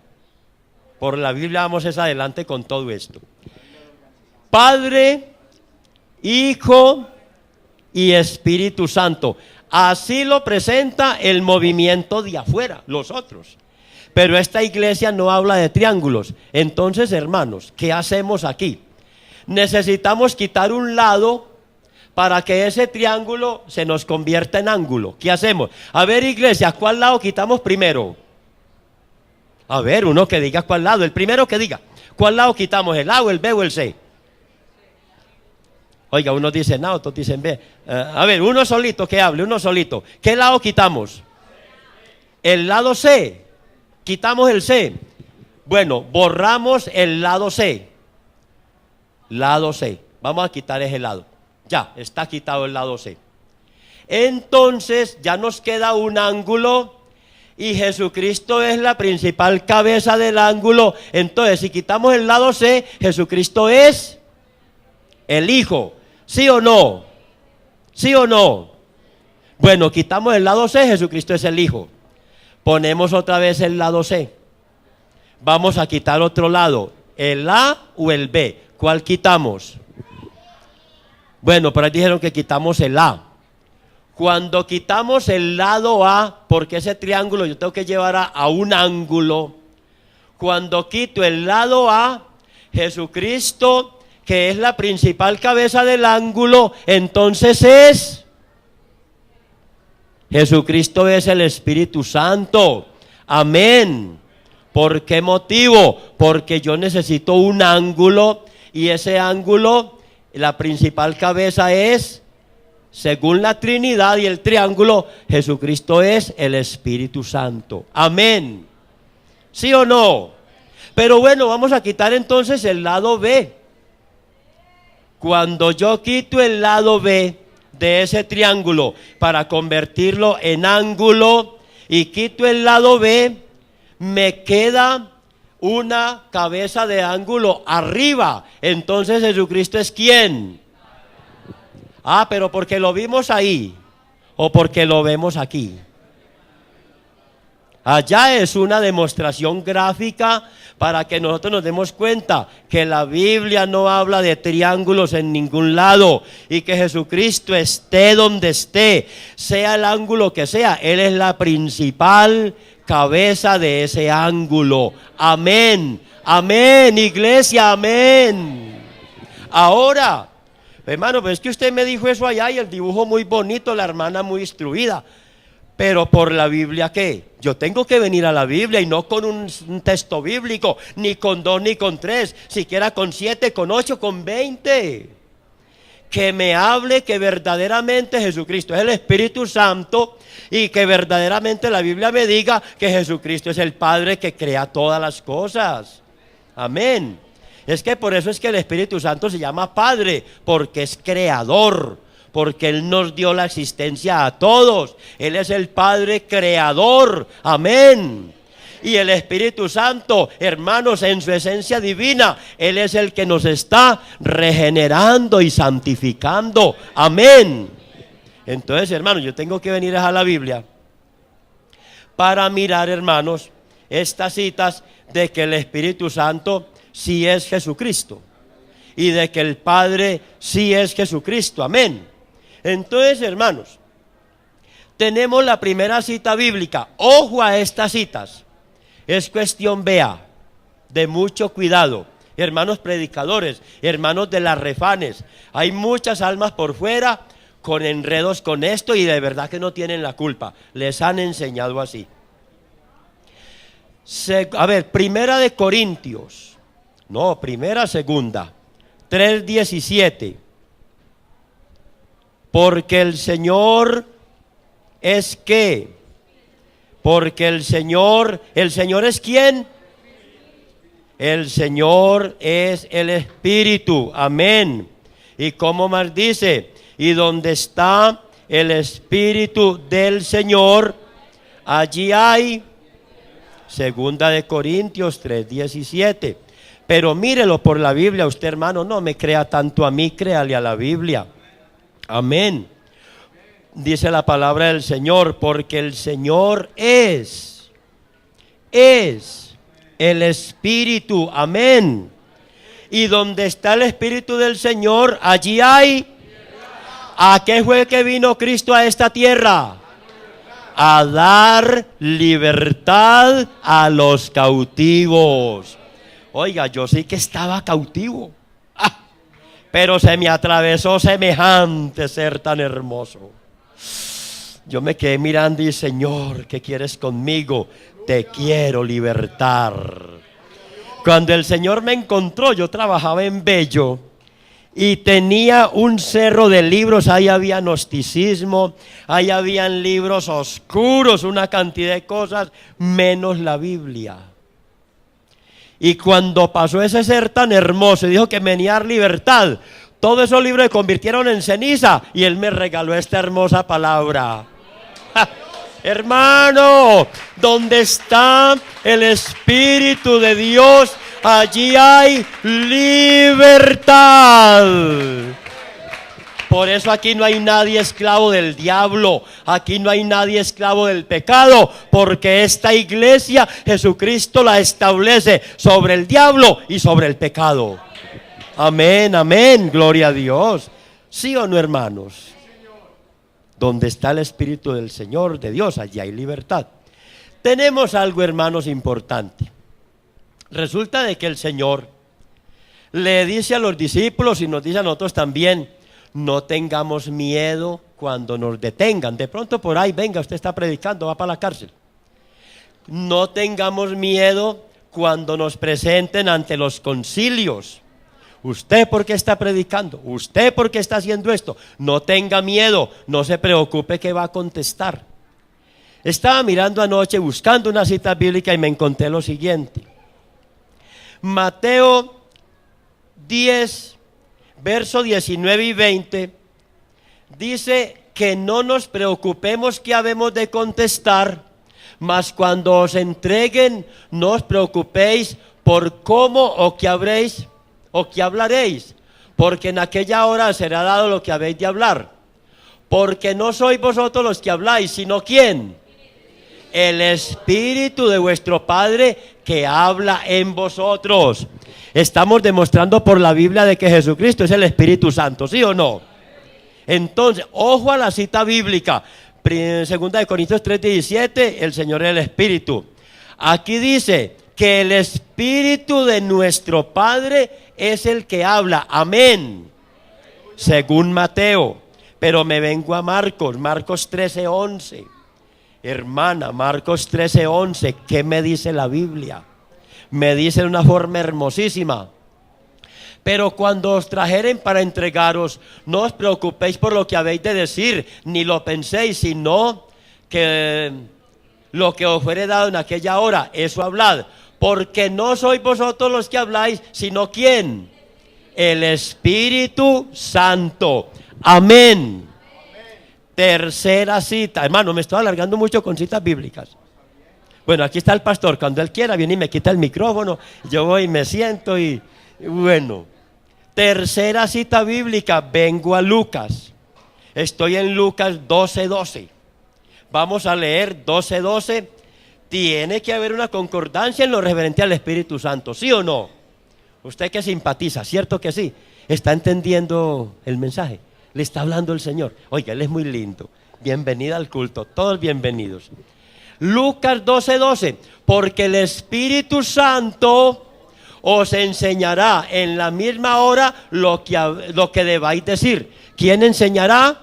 Por la Biblia vamos adelante con todo esto. Padre, Hijo y Espíritu Santo. Así lo presenta el movimiento de afuera, los otros. Pero esta iglesia no habla de triángulos. Entonces, hermanos, ¿qué hacemos aquí? Necesitamos quitar un lado para que ese triángulo se nos convierta en ángulo. ¿Qué hacemos? A ver, iglesia, ¿cuál lado quitamos primero? A ver, uno que diga cuál lado. El primero que diga. ¿Cuál lado quitamos? ¿El A o el B o el C? Oiga, unos dicen A, otros dicen B. A ver, uno solito que hable, uno solito. ¿Qué lado quitamos? El lado C. Quitamos el C. Bueno, borramos el lado C. Lado C. Vamos a quitar ese lado. Ya, está quitado el lado C. Entonces, ya nos queda un ángulo y Jesucristo es la principal cabeza del ángulo. Entonces, si quitamos el lado C, Jesucristo es el Hijo. ¿Sí o no? ¿Sí o no? Bueno, quitamos el lado C, Jesucristo es el Hijo. Ponemos otra vez el lado C. Vamos a quitar otro lado, el A o el B. ¿Cuál quitamos? Bueno, por ahí dijeron que quitamos el A. Cuando quitamos el lado A, porque ese triángulo yo tengo que llevar a un ángulo. Cuando quito el lado A, Jesucristo, que es la principal cabeza del ángulo, entonces Jesucristo es el Espíritu Santo. Amén. ¿Por qué motivo? Porque yo necesito un ángulo y ese ángulo, la principal cabeza es, según la Trinidad y el triángulo, Jesucristo es el Espíritu Santo. Amén. ¿Sí o no? Pero bueno, vamos a quitar entonces el lado B. Cuando yo quito el lado B de ese triángulo para convertirlo en ángulo y quito el lado B, me queda una cabeza de ángulo arriba. Entonces Jesucristo es ¿quién? Ah, pero porque lo vimos ahí o porque lo vemos aquí. Allá es una demostración gráfica para que nosotros nos demos cuenta que la Biblia no habla de triángulos en ningún lado y que Jesucristo esté donde esté, sea el ángulo que sea, Él es la principal cabeza de ese ángulo. Amén, amén, iglesia, amén. Ahora, hermano, pues es que usted me dijo eso allá y el dibujo muy bonito, la hermana muy instruida. Pero por la Biblia, ¿qué? Yo tengo que venir a la Biblia y no con un texto bíblico, ni con 2 ni con 3, siquiera con 7, con 8, con 20. Que me hable que verdaderamente Jesucristo es el Espíritu Santo y que verdaderamente la Biblia me diga que Jesucristo es el Padre que crea todas las cosas. Amén. Es que por eso es que el Espíritu Santo se llama Padre, porque es creador. Porque Él nos dio la existencia a todos. Él es el Padre creador. Amén. Y el Espíritu Santo, hermanos, en su esencia divina, Él es el que nos está regenerando y santificando. Amén. Entonces, hermanos, yo tengo que venir a la Biblia para mirar, hermanos, estas citas de que el Espíritu Santo sí es Jesucristo y de que el Padre sí es Jesucristo. Amén. Entonces, hermanos, tenemos la primera cita bíblica. Ojo a estas citas. Es cuestión, vea, de mucho cuidado. Hermanos predicadores, hermanos de las refanes. Hay muchas almas por fuera con enredos con esto y de verdad que no tienen la culpa. Les han enseñado así. Primera de Corintios. No, segunda. 3:17. Porque el Señor es ¿qué? Porque el Señor es ¿quién? El Señor es el Espíritu, amén. Y como más dice, y donde está el Espíritu del Señor, allí hay, segunda de Corintios 3:17. Pero mírelo por la Biblia, usted hermano, no me crea tanto a mí, créale a la Biblia. Amén. Dice la palabra del Señor, porque el Señor es el Espíritu, amén. Y donde está el Espíritu del Señor, allí hay. ¿A qué fue que vino Cristo a esta tierra? A dar libertad a los cautivos. Oiga, yo sí que estaba cautivo. Pero se me atravesó semejante ser tan hermoso. Yo me quedé mirando y Señor, ¿qué quieres conmigo? Te quiero libertar. Cuando el Señor me encontró, yo trabajaba en Bello y tenía un cerro de libros. Ahí había gnosticismo, ahí habían libros oscuros, una cantidad de cosas, menos la Biblia. Y cuando pasó ese ser tan hermoso y dijo que venía a dar libertad, todos esos libros se convirtieron en ceniza y Él me regaló esta hermosa palabra. ¡Ja! Hermano, donde está el Espíritu de Dios, allí hay libertad. Por eso aquí no hay nadie esclavo del diablo, aquí no hay nadie esclavo del pecado, porque esta iglesia Jesucristo la establece sobre el diablo y sobre el pecado. Amén, amén, gloria a Dios. ¿Sí o no, hermanos? Donde está el Espíritu del Señor, de Dios, allí hay libertad. Tenemos algo, hermanos, importante. Resulta de que el Señor le dice a los discípulos y nos dice a nosotros también: no tengamos miedo cuando nos detengan. De pronto por ahí, venga, usted está predicando, va para la cárcel. No tengamos miedo cuando nos presenten ante los concilios. ¿Usted por qué está predicando? ¿Usted por qué está haciendo esto? No tenga miedo, no se preocupe que va a contestar. Estaba mirando anoche, buscando una cita bíblica y me encontré lo siguiente. Mateo 10, verso 19 y 20, dice que no nos preocupemos que habemos de contestar, mas cuando os entreguen, no os preocupéis por cómo o qué habréis o qué hablaréis, Porque en aquella hora será dado lo que habéis de hablar. Porque no sois vosotros los que habláis, sino ¿quién? El Espíritu de vuestro Padre que habla en vosotros. Estamos demostrando por la Biblia de que Jesucristo es el Espíritu Santo, ¿sí o no? Entonces, ojo a la cita bíblica. Segunda de Corintios 3:17, el Señor es el Espíritu. Aquí dice que el Espíritu de nuestro Padre es el que habla. Amén. Según Mateo. Pero me vengo a Marcos 13:11. Hermana, Marcos 13:11, ¿qué me dice la Biblia? Me dice de una forma hermosísima. Pero cuando os trajeren para entregaros, no os preocupéis por lo que habéis de decir, ni lo penséis, sino que lo que os fuere dado en aquella hora, eso hablad. Porque no sois vosotros los que habláis, sino ¿quién? El Espíritu Santo. Amén. Tercera cita. Hermano, me estoy alargando mucho con citas bíblicas. Bueno, aquí está el pastor. Cuando él quiera viene y me quita el micrófono. Yo voy y me siento y bueno. Tercera cita bíblica. Vengo a Lucas. Estoy en Lucas 12:12. Vamos a leer 12:12. Tiene que haber una concordancia en lo referente al Espíritu Santo, ¿sí o no? Usted que simpatiza, ¿cierto que sí? ¿Está entendiendo el mensaje? Le está hablando el Señor. Oiga, Él es muy lindo. Bienvenida al culto, todos bienvenidos. Lucas 12:12. Porque el Espíritu Santo os enseñará en la misma hora lo que debáis decir. ¿Quién enseñará?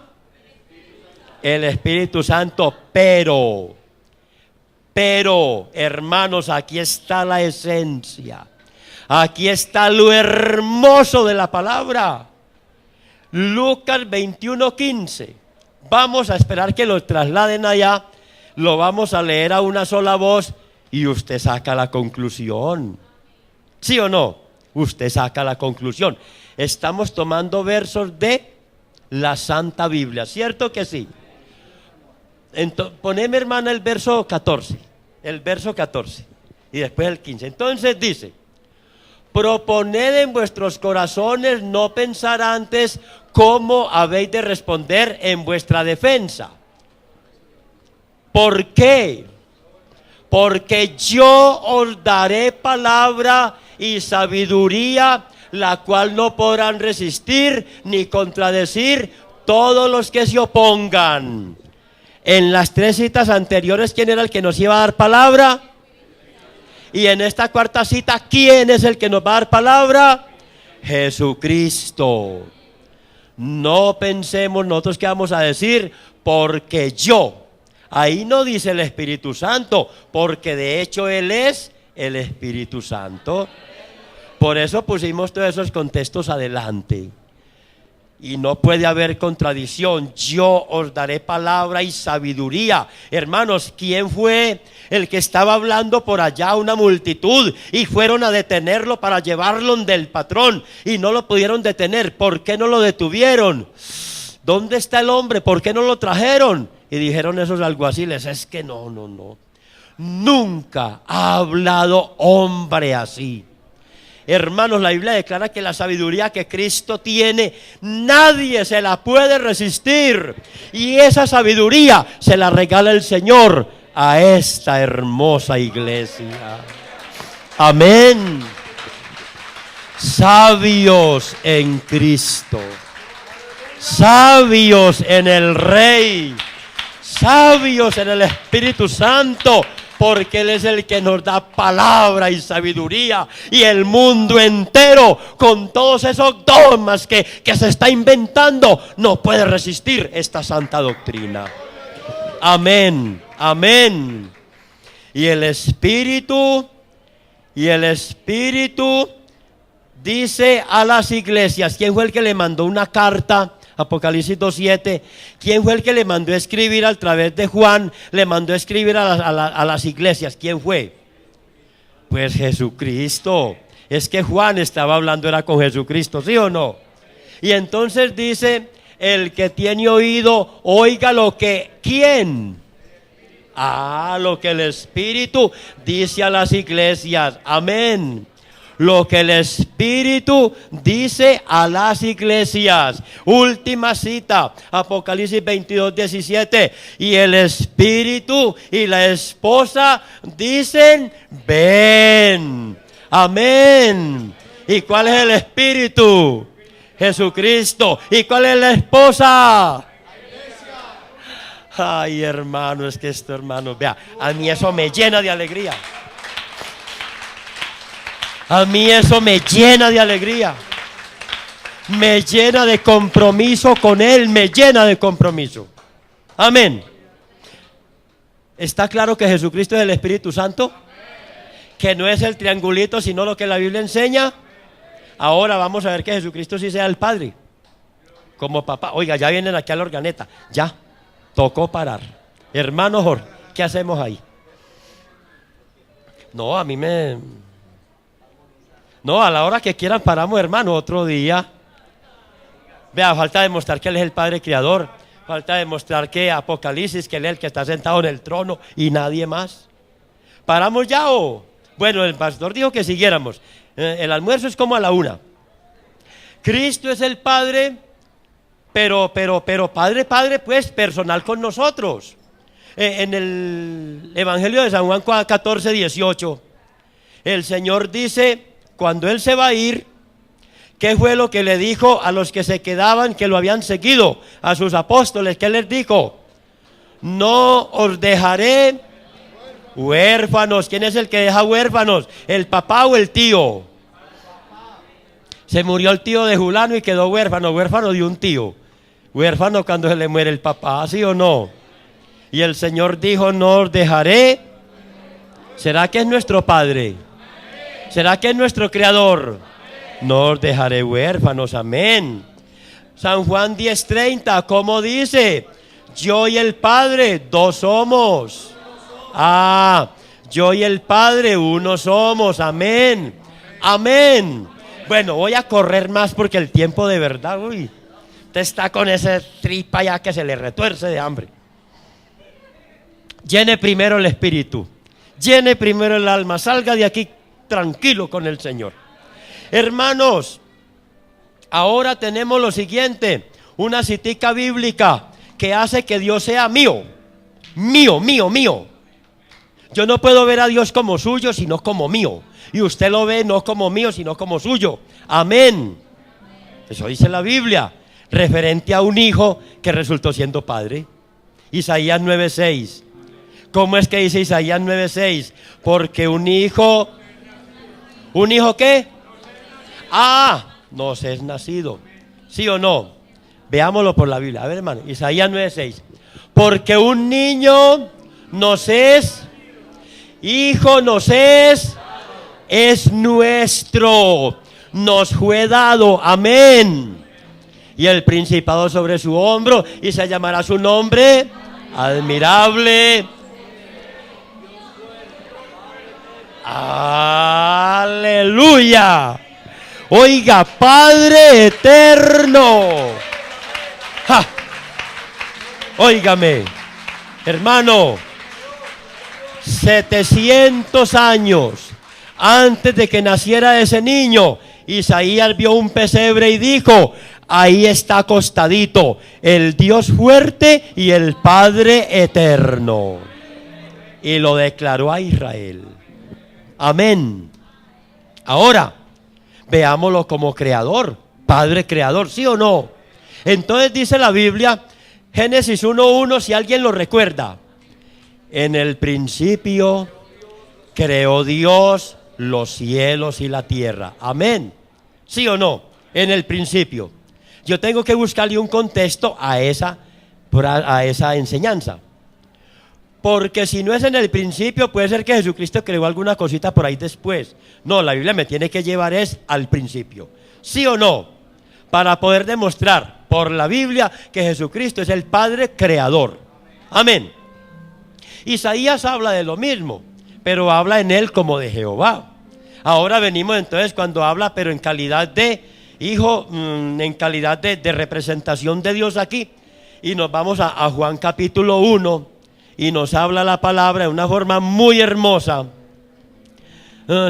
El Espíritu Santo. Pero, hermanos, aquí está la esencia. Aquí está lo hermoso de la palabra. Lucas 21:15. Vamos a esperar que lo trasladen allá. Lo vamos a leer a una sola voz y usted saca la conclusión. ¿Sí o no? Usted saca la conclusión. Estamos tomando versos de la Santa Biblia, ¿cierto que sí? Poneme, hermana, el verso 14. El verso 14 y después el 15. Entonces dice: proponed en vuestros corazones no pensar antes cómo habéis de responder en vuestra defensa. ¿Por qué? Porque yo os daré palabra y sabiduría, la cual no podrán resistir ni contradecir todos los que se opongan. En las tres citas anteriores, ¿quién era el que nos iba a dar palabra? Y en esta cuarta cita, ¿quién es el que nos va a dar palabra? Jesucristo. No pensemos nosotros que vamos a decir, porque yo. Ahí no dice el Espíritu Santo, porque de hecho Él es el Espíritu Santo. Por eso pusimos todos esos contextos adelante. Y no puede haber contradicción. Yo os daré palabra y sabiduría. Hermanos, ¿quién fue el que estaba hablando por allá? Una multitud, y fueron a detenerlo para llevarlo del patrón, y no lo pudieron detener. ¿Por qué no lo detuvieron? ¿Dónde está el hombre? ¿Por qué no lo trajeron? Y dijeron esos alguaciles: es que no. Nunca ha hablado hombre así. Hermanos, la Biblia declara que la sabiduría que Cristo tiene, nadie se la puede resistir. Y esa sabiduría se la regala el Señor a esta hermosa iglesia. Amén. Sabios en Cristo, sabios en el Rey, sabios en el Espíritu Santo. Porque Él es el que nos da palabra y sabiduría. Y el mundo entero, con todos esos dogmas que se está inventando, no puede resistir esta santa doctrina. Amén, amén. Y el Espíritu dice a las iglesias. ¿Quién fue el que le mandó una carta? Apocalipsis 2:7. ¿Quién fue el que le mandó a escribir a través de Juan? Le mandó a escribir a las iglesias. ¿Quién fue? Pues Jesucristo. Es que Juan estaba hablando era con Jesucristo, ¿sí o no? Y entonces dice: el que tiene oído, oiga lo que, ¿quién? Lo que el Espíritu dice a las iglesias. Amén. lo que el Espíritu dice a las iglesias. Última cita, Apocalipsis 22:17. Y el Espíritu y la esposa dicen, ven. Amén. ¿Y cuál es el Espíritu? Jesucristo. ¿Y cuál es la esposa? Ay, hermano, es que esto, hermano, vea, a mí eso me llena de alegría. A mí eso me llena de alegría. Me llena de compromiso con Él, me llena de compromiso. Amén. ¿Está claro que Jesucristo es el Espíritu Santo? Que no es el triangulito, sino lo que la Biblia enseña. Ahora vamos a ver que Jesucristo sí sea el Padre, como papá. Oiga, ya vienen aquí a la organeta. Ya, tocó parar. Hermano Jorge, ¿qué hacemos ahí? No, a la hora que quieran paramos, hermano, otro día. Vea, falta demostrar que Él es el Padre Creador. Falta demostrar que Apocalipsis, que Él es el que está sentado en el trono y nadie más. ¿Paramos ya o...? Bueno, el pastor dijo que siguiéramos. El almuerzo es como a la 1. Cristo es el Padre, pero Padre, pues, personal con nosotros. En el Evangelio de San Juan 14:18, el Señor dice, cuando Él se va a ir, ¿qué fue lo que le dijo a los que se quedaban, que lo habían seguido, a sus apóstoles? ¿Qué les dijo? No os dejaré huérfanos. ¿Quién es el que deja huérfanos? ¿El papá o el tío? Se murió el tío de Julano y quedó huérfano de un tío. Huérfano cuando se le muere el papá, ¿sí o no? Y el Señor dijo, no os dejaré. ¿Será que es nuestro Padre? ¿Será que es nuestro Creador? No os dejaré huérfanos, amén. San Juan 10:30, ¿cómo dice? Yo y el Padre, dos somos. Yo y el Padre, uno somos, amén. Amén. Bueno, voy a correr más porque el tiempo de verdad, usted está con esa tripa ya que se le retuerce de hambre. Llene primero el espíritu, llene primero el alma, salga de aquí tranquilo con el Señor. Hermanos, ahora tenemos lo siguiente, una citica bíblica que hace que Dios sea mío. Yo no puedo ver a Dios como suyo, sino como mío. Y usted lo ve no como mío, sino como suyo. Amén. Eso dice la Biblia, referente a un hijo que resultó siendo padre. Isaías 9:6. ¿Cómo es que dice Isaías 9:6? Porque un hijo ¿qué? Nos es nacido. ¿Sí o no? Veámoslo por la Biblia. A ver, hermano, Isaías 9:6. Porque un niño nos es, hijo nos es nuestro, nos fue dado, amén. Y el principado sobre su hombro, y se llamará su nombre admirable. Aleluya. Oiga, Padre eterno. Óigame, hermano, 700 años antes de que naciera ese niño, Isaías vio un pesebre y dijo, ahí está acostadito el Dios fuerte y el Padre eterno. Y lo declaró a Israel. Amén. Ahora, veámoslo como creador, Padre creador, ¿sí o no? Entonces dice la Biblia, Génesis 1:1, si alguien lo recuerda. En el principio creó Dios los cielos y la tierra. Amén. ¿Sí o no? En el principio. Yo tengo que buscarle un contexto a esa enseñanza. Porque si no es en el principio, puede ser que Jesucristo creó alguna cosita por ahí después. No, la Biblia me tiene que llevar es al principio. ¿Sí o no? Para poder demostrar por la Biblia que Jesucristo es el Padre creador. Amén. Isaías habla de lo mismo, pero habla en él como de Jehová. Ahora venimos entonces cuando habla, pero en calidad de hijo, en calidad de representación de Dios aquí. Y nos vamos a Juan capítulo 1 y nos habla la palabra de una forma muy hermosa.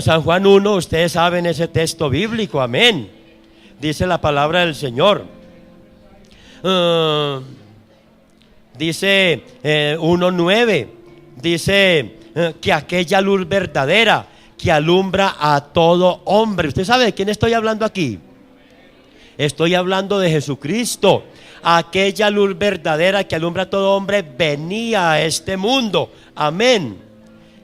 San Juan 1, ustedes saben ese texto bíblico, amén. Dice la palabra del Señor. Dice 1:9, dice que aquella luz verdadera que alumbra a todo hombre. ¿Usted sabe de quién estoy hablando aquí? Estoy hablando de Jesucristo. Aquella luz verdadera que alumbra a todo hombre venía a este mundo, amén.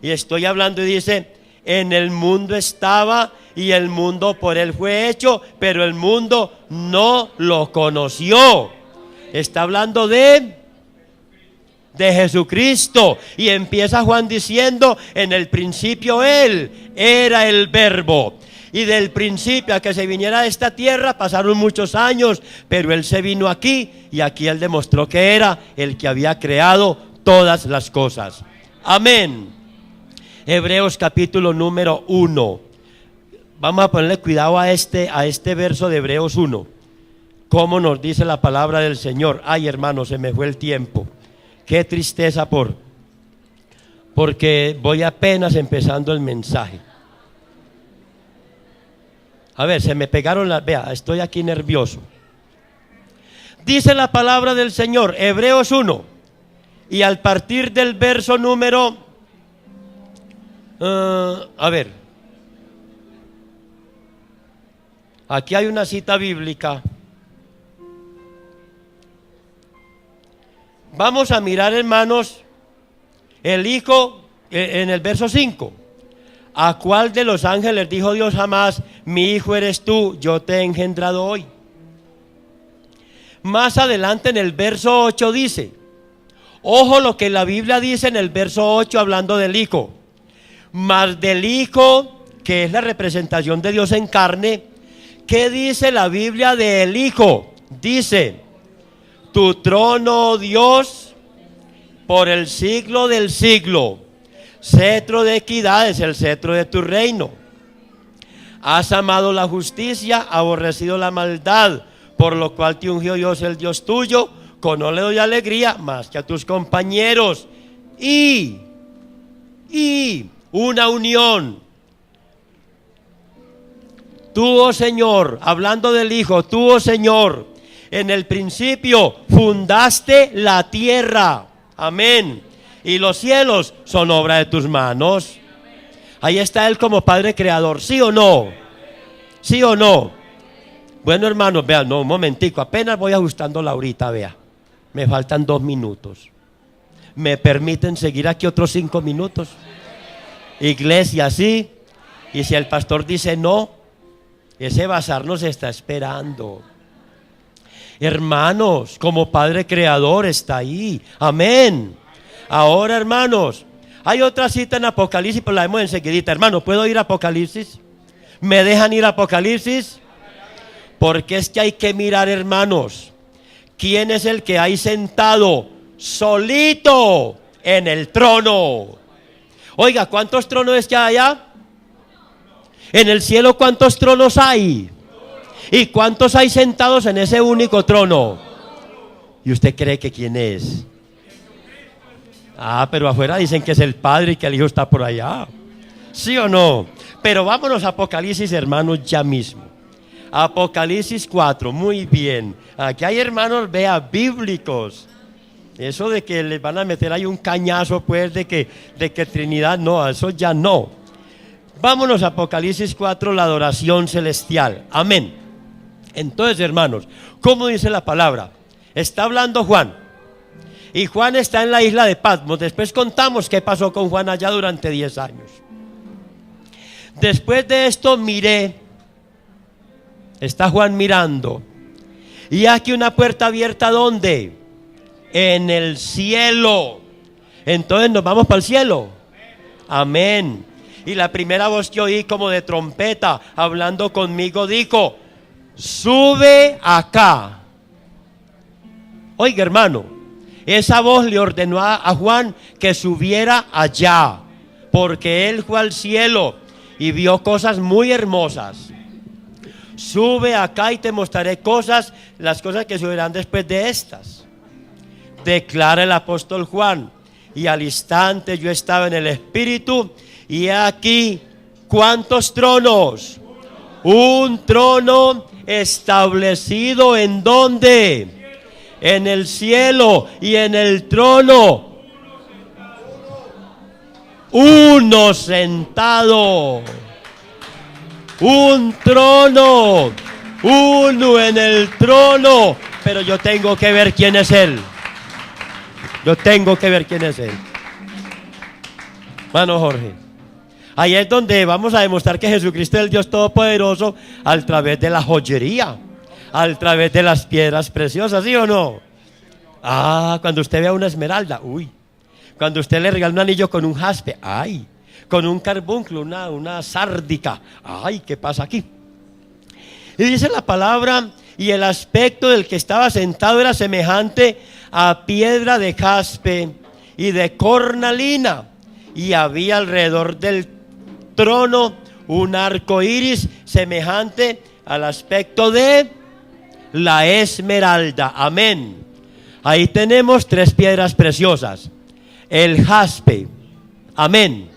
Y estoy hablando y dice, en el mundo estaba y el mundo por él fue hecho, pero el mundo no lo conoció. Está hablando de Jesucristo. Y empieza Juan diciendo, en el principio él era el verbo. Y del principio a que se viniera a esta tierra pasaron muchos años, pero él se vino aquí y aquí él demostró que era el que había creado todas las cosas. Amén. Hebreos capítulo número 1. Vamos a ponerle cuidado a este verso de Hebreos 1. ¿Cómo nos dice la palabra del Señor? Ay, hermano, se me fue el tiempo. Qué tristeza porque voy apenas empezando el mensaje. A ver, se me pegaron las... Vea, estoy aquí nervioso. Dice la palabra del Señor, Hebreos 1. Y al partir del verso número... a ver. Aquí hay una cita bíblica. Vamos a mirar, hermanos, el Hijo en el verso 5. ¿A cuál de los ángeles dijo Dios jamás, mi hijo eres tú, yo te he engendrado hoy? Más adelante en el verso 8 dice, ojo lo que la Biblia dice en el verso 8 hablando del Hijo. Mas del Hijo, que es la representación de Dios en carne, ¿qué dice la Biblia del Hijo? Dice, tu trono, oh Dios, por el siglo del siglo. Cetro de equidad es el cetro de tu reino. Has amado la justicia, aborrecido la maldad, por lo cual te ungió Dios el Dios tuyo, con óleo de alegría más que a tus compañeros. Y una unión. Tú, oh Señor, hablando del Hijo, tú, oh Señor, en el principio fundaste la tierra. Amén. Y los cielos son obra de tus manos. Ahí está Él como Padre Creador, ¿sí o no? ¿Sí o no? Bueno, hermanos, vean, no, un momentico, apenas voy ajustando la horita, vea. Me faltan 2 minutos. ¿Me permiten seguir aquí otros 5 minutos? Iglesia, ¿sí? Y si el pastor dice no, ese bazar nos está esperando. Hermanos, como Padre Creador está ahí. Amén. Ahora, hermanos, hay otra cita en Apocalipsis, pero la vemos enseguidita. Hermanos, ¿puedo ir a Apocalipsis? ¿Me dejan ir a Apocalipsis? Porque es que hay que mirar, hermanos, quién es el que hay sentado solito en el trono. Oiga, ¿cuántos tronos es que hay allá? En el cielo, ¿cuántos tronos hay? ¿Y cuántos hay sentados en ese único trono? ¿Y usted cree que quién es? Ah, pero afuera dicen que es el Padre y que el Hijo está por allá. ¿Sí o no? Pero vámonos a Apocalipsis, hermanos, ya mismo. Apocalipsis 4, muy bien. Aquí hay, hermanos, vea, bíblicos. Eso de que les van a meter ahí un cañazo, pues, de que Trinidad, no, eso ya no. Vámonos a Apocalipsis 4, la adoración celestial. Amén. Entonces, hermanos, ¿cómo dice la palabra? Está hablando Juan. Y Juan está en la isla de Patmos. Después contamos qué pasó con Juan allá durante 10 años. Después de esto miré. Está Juan mirando. Y aquí una puerta abierta, ¿dónde? En el cielo. Entonces nos vamos para el cielo. Amén. Y la primera voz que oí como de trompeta hablando conmigo dijo, sube acá. Oiga, hermano, esa voz le ordenó a Juan que subiera allá, porque él fue al cielo y vio cosas muy hermosas. Sube acá y te mostraré las cosas que subirán después de estas. Declara el apóstol Juan. Y al instante yo estaba en el Espíritu, y he aquí ¿Cuántos tronos? Un trono establecido ¿en dónde? En el cielo. Y en el trono uno sentado. Un trono. Uno en el trono. Pero yo tengo que ver quién es Él. Yo tengo que ver quién es Él. Hermano Jorge, ahí es donde vamos a demostrar que Jesucristo es el Dios Todopoderoso a través de la joyería, a través de las piedras preciosas, ¿sí o no? Cuando usted vea una esmeralda, uy. Cuando usted le regala un anillo con un jaspe, ay. Con un carbunclo, una sárdica, ay, ¿qué pasa aquí? Y dice la palabra, y el aspecto del que estaba sentado era semejante a piedra de jaspe y de cornalina, y había alrededor del trono un arco iris semejante al aspecto de la esmeralda. Amén. Ahí tenemos tres piedras preciosas: el jaspe, amén;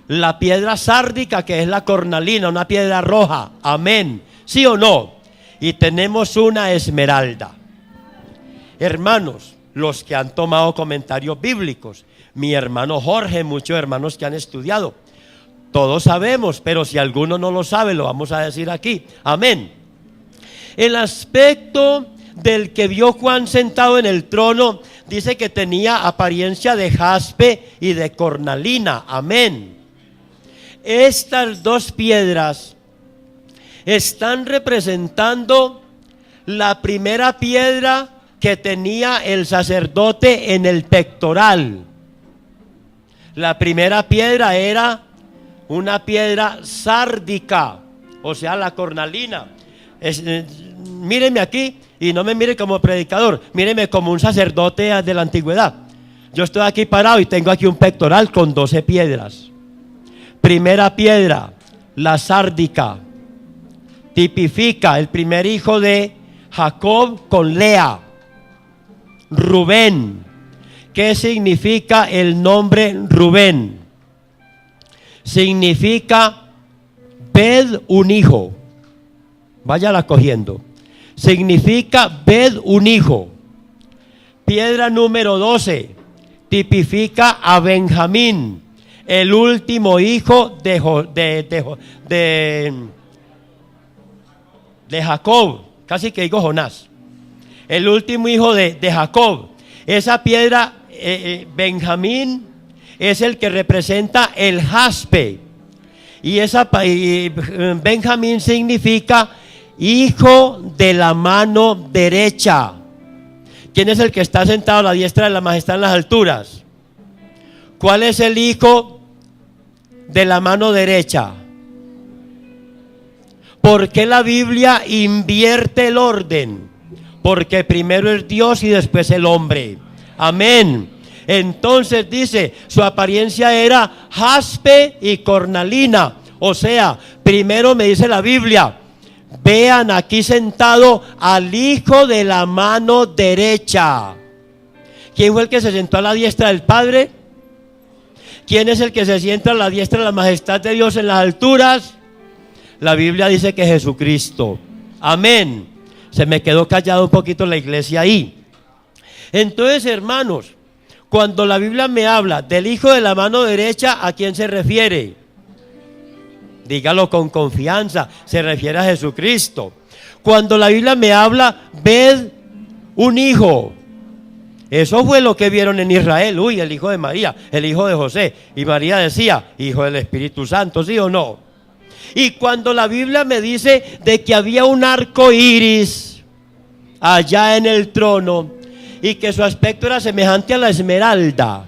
la piedra sárdica, que es la cornalina, una piedra roja, amén, ¿sí o no? Y tenemos una esmeralda. Hermanos, los que han tomado comentarios bíblicos, mi hermano Jorge, muchos hermanos que han estudiado, todos sabemos, pero si alguno no lo sabe, lo vamos a decir aquí, amén. El aspecto del que vio Juan sentado en el trono, dice que tenía apariencia de jaspe y de cornalina, amén. Estas dos piedras están representando la primera piedra que tenía el sacerdote en el pectoral. La primera piedra era una piedra sárdica, o sea, la cornalina. Míreme aquí y no me mire como predicador, míreme como un sacerdote de la antigüedad. Yo estoy aquí parado y tengo aquí un pectoral con 12 piedras. Primera piedra, la sárdica, tipifica el primer hijo de Jacob con Lea, Rubén. ¿Qué significa el nombre Rubén? Significa ved un hijo. Váyala cogiendo. Significa ved un hijo. Piedra número 12 tipifica a Benjamín, el último hijo de Jacob. Casi que digo Jonás. El último hijo de Jacob. Esa piedra, Benjamín, es el que representa el jaspe. Y Benjamín significa hijo de la mano derecha. ¿Quién es el que está sentado a la diestra de la majestad en las alturas? ¿Cuál es el hijo de la mano derecha? ¿Por qué la Biblia invierte el orden? Porque primero es Dios y después el hombre. Amén. Entonces dice, su apariencia era jaspe y cornalina. O sea, primero me dice la Biblia, vean aquí sentado al hijo de la mano derecha. ¿Quién fue el que se sentó a la diestra del Padre? ¿Quién es el que se sienta a la diestra de la majestad de Dios en las alturas? La Biblia dice que Jesucristo. Amén. Se me quedó callado un poquito la iglesia ahí. Entonces, hermanos, cuando la Biblia me habla del hijo de la mano derecha, ¿a quién se refiere? Dígalo con confianza, se refiere a Jesucristo. Cuando la Biblia me habla, ved un hijo. Eso fue lo que vieron en Israel. Uy, el hijo de María, el hijo de José. Y María decía, hijo del Espíritu Santo, ¿sí o no? Y cuando la Biblia me dice de que había un arco iris allá en el trono y que su aspecto era semejante a la esmeralda.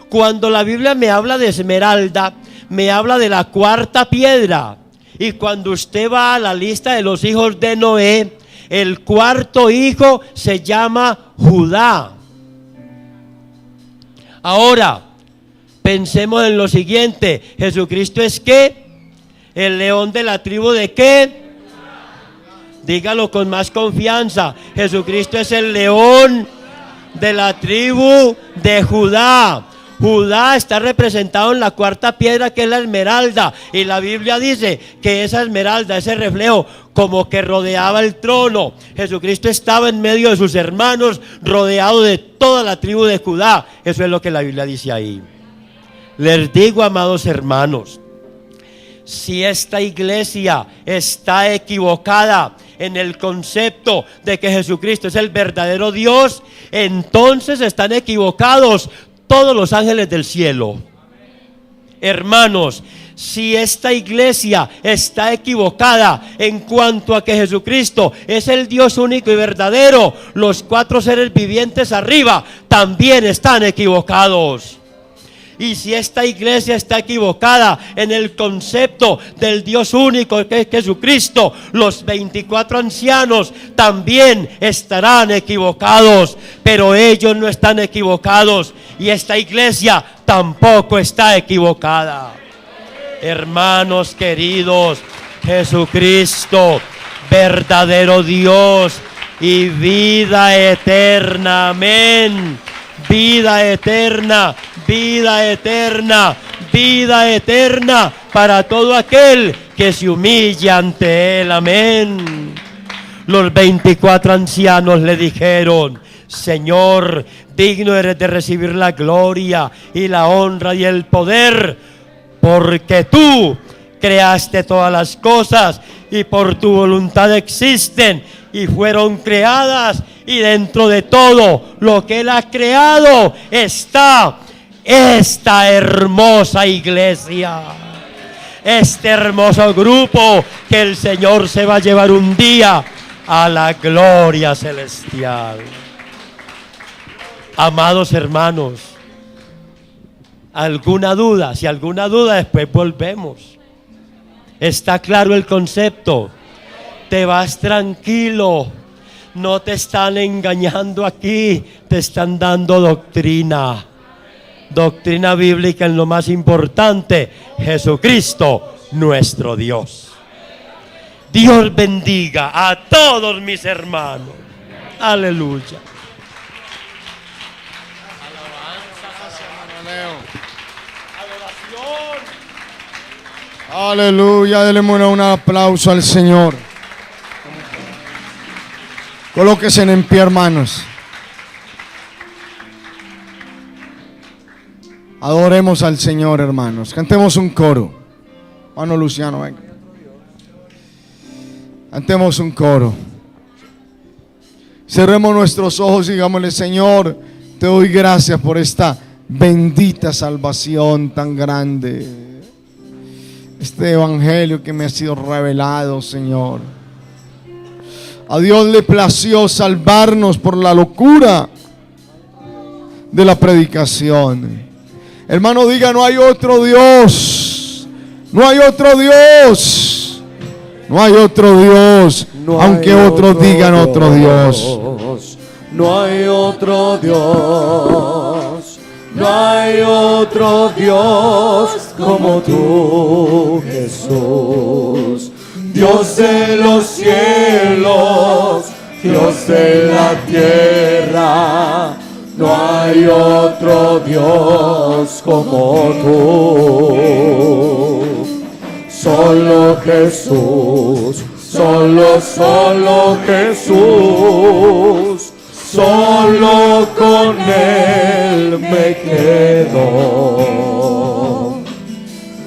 Cuando la Biblia me habla de esmeralda, me habla de la cuarta piedra. Y cuando usted va a la lista de los hijos de Noé, el cuarto hijo se llama Judá. Ahora, pensemos en lo siguiente. ¿Jesucristo es qué? ¿El león de la tribu de qué? Dígalo con más confianza. Jesucristo es el león de la tribu de Judá. Judá está representado en la cuarta piedra, que es la esmeralda, y la Biblia dice que esa esmeralda, ese reflejo, como que rodeaba el trono. Jesucristo estaba en medio de sus hermanos, rodeado de toda la tribu de Judá. Eso es lo que la Biblia dice ahí. Les digo, amados hermanos, si esta iglesia está equivocada en el concepto de que Jesucristo es el verdadero Dios, entonces están equivocados todos los ángeles del cielo. Hermanos, si esta iglesia está equivocada en cuanto a que Jesucristo es el Dios único y verdadero, los 4 seres vivientes arriba también están equivocados. Y si esta iglesia está equivocada en el concepto del Dios único que es Jesucristo, los 24 ancianos también estarán equivocados. Pero ellos no están equivocados y esta iglesia tampoco está equivocada. Hermanos queridos, Jesucristo, verdadero Dios y vida eterna. Amén. Vida eterna, vida eterna, vida eterna para todo aquel que se humilla ante Él. Amén. Los 24 ancianos le dijeron: Señor, digno eres de recibir la gloria y la honra y el poder, porque tú creaste todas las cosas y por tu voluntad existen y fueron creadas, y dentro de todo lo que Él ha creado está esta hermosa iglesia, este hermoso grupo que el Señor se va a llevar un día a la gloria celestial. Amados hermanos, ¿alguna duda? Si alguna duda, después volvemos. ¿Está claro el concepto? Te vas tranquilo, no te están engañando aquí, te están dando doctrina. Doctrina bíblica en lo más importante, Jesucristo, nuestro Dios. Dios bendiga a todos mis hermanos. Aleluya. Aleluya, déle un aplauso al Señor. Colóquense en pie, hermanos. Adoremos al Señor, hermanos. Cantemos un coro. Hermano Luciano, venga. Cantemos un coro. Cerremos nuestros ojos y digámosle: Señor, te doy gracias por esta bendita salvación tan grande. Este evangelio que me ha sido revelado, Señor. A Dios le plació salvarnos por la locura de la predicación. Hermano, diga: no hay otro Dios. No hay otro Dios. No hay otro Dios. No, aunque otros digan otro Dios. No hay otro Dios. No hay otro Dios como tú, Jesús. Dios de los cielos, Dios de la tierra, no hay otro Dios como tú. Solo Jesús, solo Jesús, solo con Él me quedo.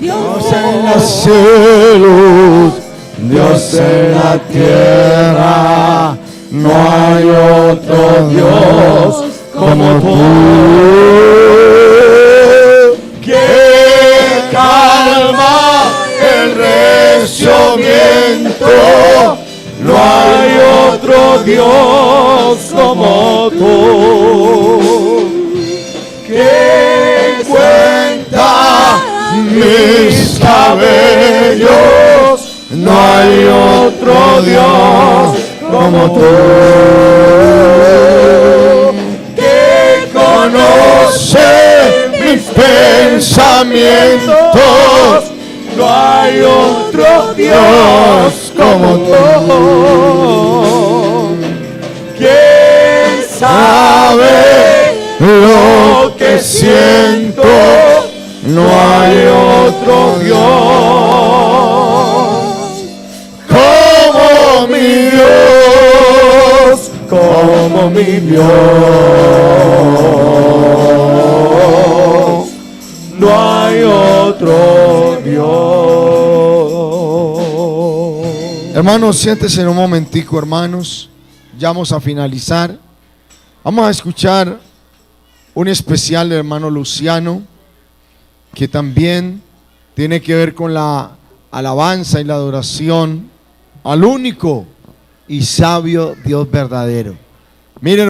Dios en los cielos, Dios en la tierra, no hay otro Dios como tú, que calma el recio viento. No hay otro Dios como tú, que cuenta mis cabellos. No hay otro Dios como tú, que conoce mis pensamientos. No hay otro Dios como tú, que sabe lo que siento. como mi Dios. No hay otro Dios. Hermanos, siéntese en un momentico, hermanos. Ya vamos a finalizar. Vamos a escuchar un especial del hermano Luciano, que también tiene que ver con la alabanza y la adoración al único y sabio Dios verdadero. Miren.